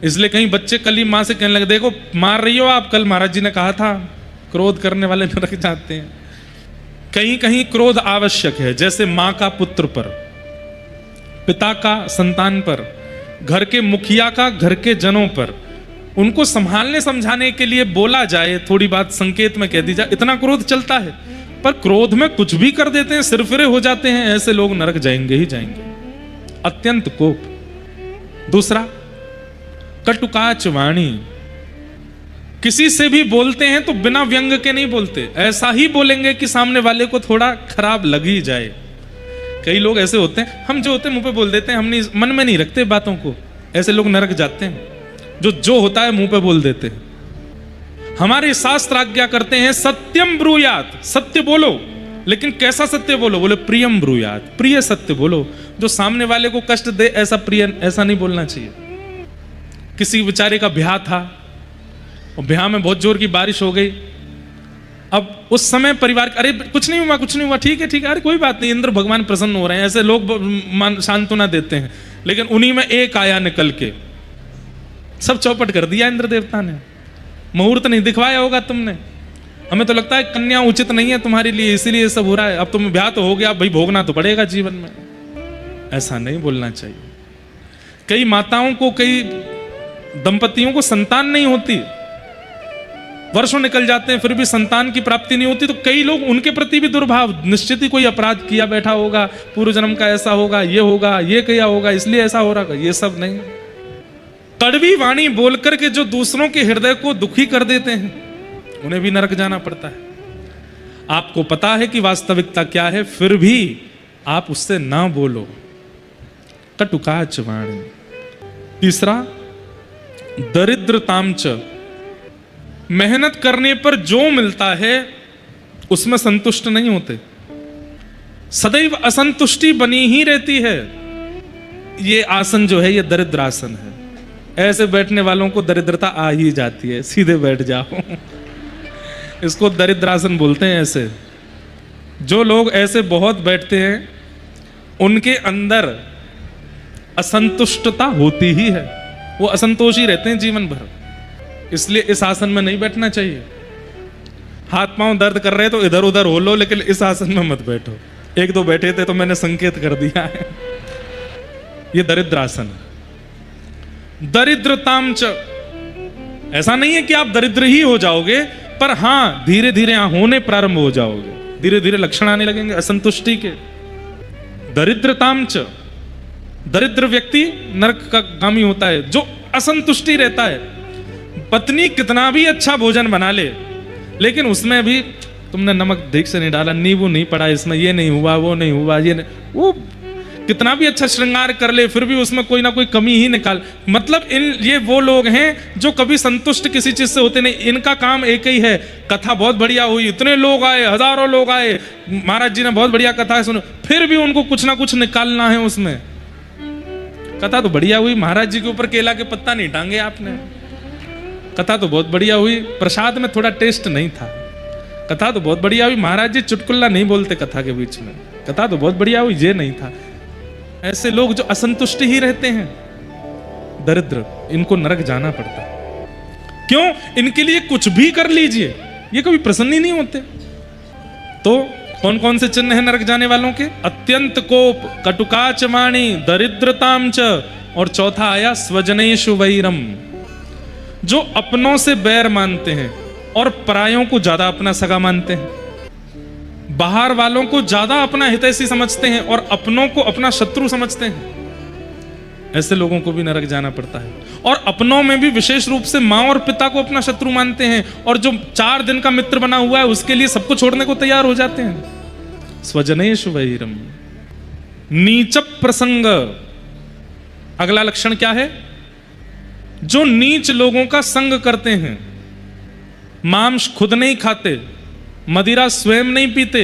इसलिए कहीं बच्चे कल ही मां से कहने लगे, देखो मार रही हो आप, कल महाराज जी ने कहा था क्रोध करने वाले नरक जाते हैं। कहीं कहीं क्रोध आवश्यक है, जैसे मां का पुत्र पर, पिता का संतान पर, घर के मुखिया का घर के जनों पर, उनको संभालने समझाने के लिए बोला जाए, थोड़ी बात संकेत में कह दी जाए, इतना क्रोध चलता है। पर क्रोध में कुछ भी कर देते हैं, सिरफिरे हो जाते हैं, ऐसे लोग नरक जाएंगे ही जाएंगे। अत्यंत कोप। दूसरा, कटुकाच वाणी, किसी से भी बोलते हैं तो बिना व्यंग के नहीं बोलते, ऐसा ही बोलेंगे कि सामने वाले को थोड़ा खराब लग ही जाए। कई लोग ऐसे होते हैं, हम जो होते हैं मुंह पे बोल देते हैं, हम नहीं मन में नहीं रखते बातों को। ऐसे लोग नरक जाते हैं, जो होता है मुंह पे बोल देते हैं। हमारे शास्त्र आज्ञा करते हैं सत्यम ब्रूयात, सत्य बोलो, लेकिन कैसा सत्य बोलो? बोले प्रियम ब्रूयात, प्रिय सत्य बोलो। जो सामने वाले को कष्ट दे ऐसा प्रिय, ऐसा नहीं बोलना चाहिए। किसी बेचारे का ब्याह था और ब्याह में बहुत जोर की बारिश हो गई, अब उस समय परिवार, अरे कुछ नहीं हुआ, कुछ नहीं हुआ, ठीक है ठीक है, अरे कोई बात नहीं, इंद्र भगवान प्रसन्न हो रहे हैं, ऐसे लोग सांत्वना देते हैं। लेकिन उन्हीं में एक आया निकल के, सब चौपट कर दिया इंद्र देवता ने। मुहूर्त नहीं दिखवाया होगा तुमने, हमें तो लगता है कन्या उचित नहीं है तुम्हारे लिए, इसीलिए सब हो रहा है, अब तुम ब्याह तो हो गया, भाई भोगना तो पड़ेगा जीवन में। ऐसा नहीं बोलना चाहिए। कई माताओं को, कई दंपतियों को संतान नहीं होती, वर्षों निकल जाते हैं फिर भी संतान की प्राप्ति नहीं होती, तो कई लोग उनके प्रति भी दुर्भाव, निश्चित ही कोई अपराध किया बैठा होगा, पूर्व जन्म का ऐसा होगा, ये होगा, ये किया होगा, इसलिए ऐसा हो रहा। ये सब नहीं। कड़वी वाणी बोल करके जो दूसरों के हृदय को दुखी कर देते हैं, उन्हें भी नरक जाना पड़ता है। आपको पता है कि वास्तविकता क्या है, फिर भी आप उससे ना बोलो। कटुकाच वाणी। तीसरा, दरिद्रतांच, मेहनत करने पर जो मिलता है उसमें संतुष्ट नहीं होते, सदैव असंतुष्टि बनी ही रहती है। ये आसन जो है, ये दरिद्र आसन है। ऐसे बैठने वालों को दरिद्रता आ ही जाती है, सीधे बैठ जाओ। इसको दरिद्रासन बोलते हैं। ऐसे जो लोग ऐसे बहुत बैठते हैं, उनके अंदर असंतुष्टता होती ही है, वो असंतोषी रहते हैं जीवन भर। इसलिए इस आसन में नहीं बैठना चाहिए। हाथ पांव दर्द कर रहे तो इधर उधर हो लो, लेकिन इस आसन में मत बैठो। एक दो बैठे थे तो मैंने संकेत कर दिया है। ये दरिद्रासन है। दरिद्रतांच, ऐसा नहीं है कि आप दरिद्र ही हो जाओगे, पर हां धीरे धीरे होने प्रारंभ हो जाओगे, धीरे धीरे लक्षण आने लगेंगे असंतुष्टि के। दरिद्रतांच, दरिद्र व्यक्ति नरक का गामी होता है, जो असंतुष्टि रहता है। पत्नी कितना भी अच्छा भोजन बना ले, लेकिन उसमें भी तुमने नमक ठीक से नहीं डाला, नींबू नहीं पड़ा इसमें, ये नहीं हुआ, वो नहीं हुआ, ये नहीं, वो कितना भी अच्छा श्रृंगार कर ले, फिर भी उसमें कोई ना कोई कमी ही निकाल। मतलब ये वो लोग हैं जो कभी संतुष्ट किसी चीज से होते नहीं। इनका काम एक ही है, कथा बहुत बढ़िया हुई, इतने लोग आए, हजारों लोग आए, महाराज जी ने बहुत बढ़िया कथा सुनो, फिर भी उनको कुछ ना कुछ निकालना है उसमें। कथा तो बढ़िया हुई, महाराज जी के ऊपर केला के पत्ता नहीं टांगे आपने। कथा तो बहुत बढ़िया हुई, प्रसाद में थोड़ा टेस्ट नहीं था। कथा तो बहुत बढ़िया हुई, महाराज जी चुटकुल्ला नहीं बोलते कथा के बीच में। कथा तो बहुत बढ़िया हुई, ये नहीं था। ऐसे लोग जो असंतुष्ट ही रहते हैं, दरिद्र, इनको नरक जाना पड़ता है। क्यों? इनके लिए कुछ भी कर लीजिए, ये कभी प्रसन्न ही नहीं होते। तो कौन कौन से चिन्ह हैं नरक जाने वालों के? अत्यंत कोप, कटुकाच वाणी, दरिद्रताम च, और चौथा आया स्वजनेषु वैरम, जो अपनों से बैर मानते हैं और परायों को ज्यादा अपना सगा मानते हैं। बाहर वालों को ज्यादा अपना हितैषी समझते हैं और अपनों को अपना शत्रु समझते हैं। ऐसे लोगों को भी नरक जाना पड़ता है। और अपनों में भी विशेष रूप से मां और पिता को अपना शत्रु मानते हैं, और जो 4 दिन का मित्र बना हुआ है उसके लिए सबको छोड़ने को तैयार हो जाते हैं। स्वजनेषु वैरम। नीच प्रसंग, अगला लक्षण क्या है? जो नीच लोगों का संग करते हैं, मांस खुद नहीं खाते, मदिरा स्वयं नहीं पीते,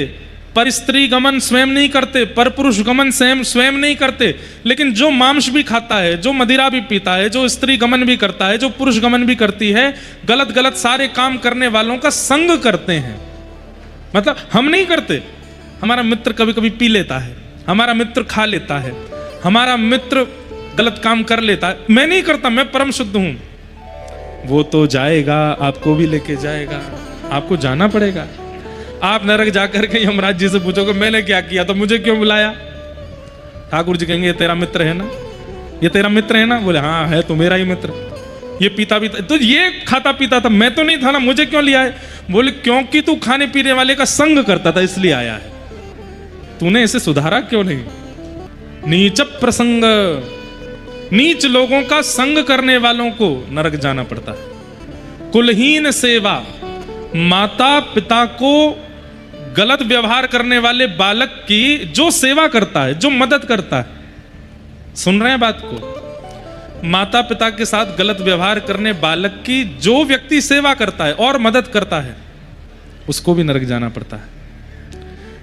पर स्त्री गमन स्वयं नहीं करते, पर पुरुष गमन स्वयं नहीं करते, लेकिन जो मांस भी खाता है, जो मदिरा भी पीता है, जो स्त्री गमन भी करता है, जो पुरुष गमन भी करती है, गलत गलत सारे काम करने वालों का संग करते हैं। मतलब हम नहीं करते, हमारा मित्र कभी कभी पी लेता है, हमारा मित्र खा लेता है, हमारा मित्र गलत काम कर लेता है, मैं नहीं करता, मैं परम शुद्ध हूं। वो तो जाएगा, आपको भी लेके जाएगा, आपको जाना पड़ेगा। आप नरक जाकर के यमराज जी से पूछोगे मैंने क्या किया, तो मुझे क्यों बुलाया? ठाकुर जी कहेंगे ये तेरा मित्र है ना, ये तेरा मित्र है ना? बोले हाँ है, तो मेरा ही मित्र। ये पीता पीता, तो ये खाता पीता था, मैं तो नहीं था ना, मुझे क्यों लिया है? बोले क्योंकि तू खाने पीने वाले का संग करता था इसलिए आया है, तूने इसे सुधारा क्यों नहीं? नीच प्रसंग, नीच लोगों का संग करने वालों को नरक जाना पड़ता है। कुलहीन सेवा, माता पिता को गलत व्यवहार करने वाले बालक की जो सेवा करता है, जो मदद करता है, सुन रहे हैं बात को? माता पिता के साथ गलत व्यवहार करने बालक की जो व्यक्ति सेवा करता है और मदद करता है, उसको भी नरक जाना पड़ता है।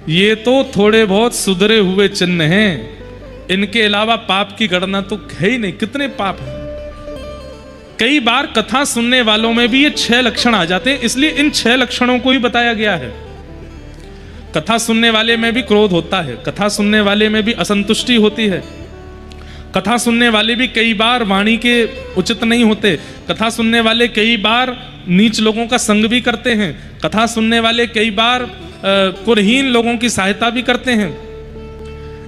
ये तो थोड़े बहुत सुधरे हुए चिन्ह हैं, इनके अलावा पाप की गणना तो है ही नहीं। कितने पाप हैं, कई बार कथा सुनने वालों में भी ये 6 लक्षण आ जाते हैं, इसलिए इन 6 लक्षणों को ही बताया गया है। कथा सुनने वाले में भी क्रोध होता है, कथा सुनने वाले में भी असंतुष्टि होती है, कथा सुनने वाले भी कई बार वाणी के उचित नहीं होते, कथा सुनने वाले कई बार नीच लोगों का संग भी करते हैं, कथा सुनने वाले कई बार कुरहीन लोगों की सहायता भी करते हैं।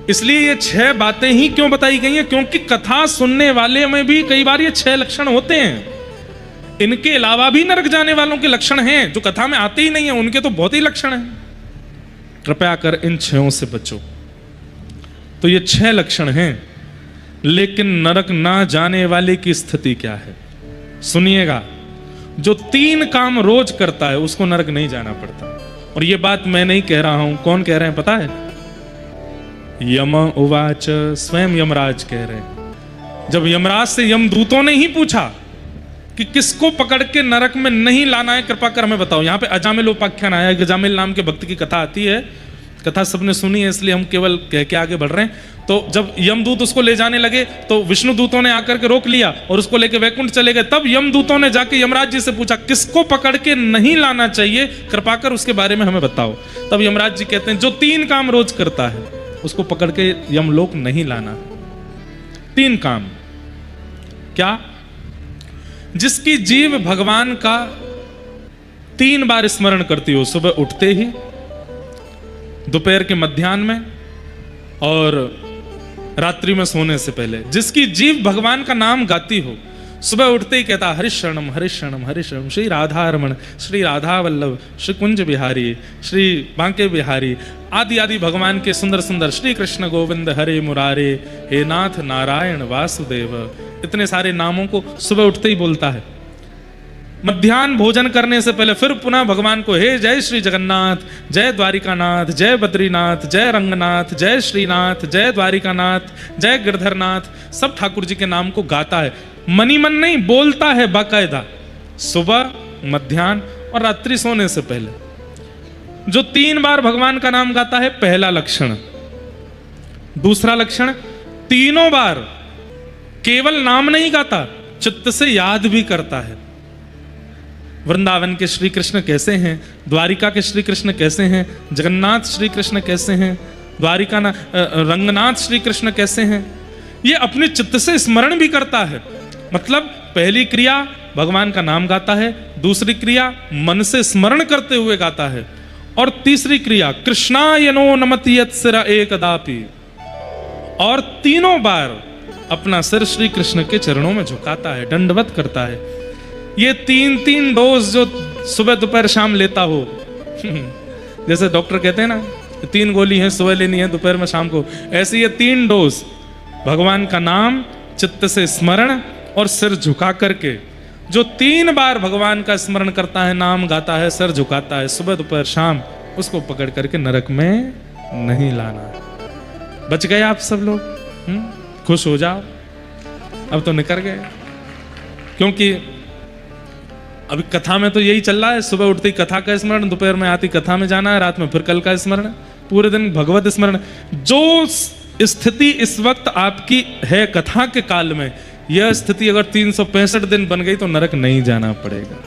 इसलिए ये 6 बातें ही क्यों बताई गई हैं? क्योंकि कथा सुनने वाले में भी कई बार ये 6 लक्षण होते हैं। इनके अलावा भी नरक जाने वालों के लक्षण हैं जो कथा में आते ही नहीं है, उनके तो बहुत ही लक्षण हैं। कृपया कर इन 6 से बचो। तो ये 6 लक्षण हैं, लेकिन नरक ना जाने वाले की स्थिति क्या है? सुनिएगा, जो 3 काम रोज करता है उसको नरक नहीं जाना पड़ता। और ये बात मैं नहीं कह रहा हूं, कौन कह रहे हैं पता है? यम उवाच, स्वयं यमराज कह रहे हैं। जब यमराज से यमदूतों ने ही पूछा कि किसको पकड़ के नरक में नहीं लाना है, कृपा कर हमें बताओ। यहाँ पे अजामिल उपाख्यान आया है, अजामिल नाम के भक्त की कथा आती है, कथा सबने सुनी है, इसलिए हम केवल कह के आगे बढ़ रहे हैं। तो जब यमदूत उसको ले जाने लगे तो विष्णु दूतों ने आकर के रोक लिया और उसको लेके वैकुंठ चले गए। तब यमदूतों ने जाके यमराज जी से पूछा किसको पकड़ के नहीं लाना चाहिए, कृपा कर उसके बारे में हमें बताओ। तब यमराज जी कहते हैं जो 3 काम रोज करता है उसको पकड़ के यमलोक नहीं लाना। 3 काम क्या? जिसकी जीव भगवान का 3 बार स्मरण करती हो, सुबह उठते ही, दोपहर के मध्याह्न में और रात्रि में सोने से पहले। जिसकी जीव भगवान का नाम गाती हो, सुबह उठते ही कहता हरिशरणम हरिशरणम हरिशरणम, श्री राधा रमण, श्री राधा वल्लभ, श्री कुंज बिहारी, श्री बांके बिहारी आदि आदि भगवान के सुंदर सुंदर, श्री कृष्ण गोविंद हरे मुरारे, हे नाथ नारायण वासुदेव, इतने सारे नामों को सुबह उठते ही बोलता है। मध्याह्न भोजन करने से पहले फिर पुनः भगवान को हे जय श्री जगन्नाथ, जय द्वारिकानाथ, जय बद्रीनाथ, जय रंगनाथ, जय श्रीनाथ, जय द्वारिकानाथ, जय गिरधरनाथ, सब ठाकुर जी के नाम को गाता है। मनी मन नहीं, बोलता है बाकायदा, सुबह, मध्याह्न और रात्रि सोने से पहले। जो 3 बार भगवान का नाम गाता है, पहला लक्षण। दूसरा लक्षण, तीनों बार केवल नाम नहीं गाता, चित्त से याद भी करता है। वृंदावन के श्री कृष्ण कैसे हैं, द्वारिका के श्री कृष्ण कैसे हैं, जगन्नाथ श्री कृष्ण कैसे हैं, द्वारिका रंगनाथ श्री कृष्ण कैसे हैं, ये अपने चित्त से स्मरण भी करता है। मतलब पहली क्रिया भगवान का नाम गाता है, दूसरी क्रिया मन से स्मरण करते हुए गाता है, और तीसरी क्रिया कृष्णाय नो नमति यत्सिर एकदापि, और तीनों बार अपना सिर श्री कृष्ण के चरणों में झुकाता है, दंडवत करता है। ये 3 डोज जो सुबह दोपहर शाम लेता हो, जैसे डॉक्टर कहते हैं ना 3 गोली हैं, सुबह लेनी है, दोपहर में, शाम को, ऐसे ये 3 डोज भगवान का नाम, चित्त से स्मरण और सिर झुका करके, जो 3 बार भगवान का स्मरण करता है, नाम गाता है, सिर झुकाता है, सुबह दोपहर शाम, उसको पकड़ करके नरक में नहीं लाना। बच गए आप सब लोग? खुश हो जाओ, अब तो निकल गए। क्योंकि अभी कथा में तो यही चल रहा है, सुबह उठती कथा का स्मरण, दोपहर में आती कथा में जाना है, रात में फिर कल का स्मरण, पूरे दिन भगवत स्मरण। जो स्थिति इस वक्त आपकी है कथा के काल में, यह स्थिति अगर 365 दिन बन गई तो नरक नहीं जाना पड़ेगा।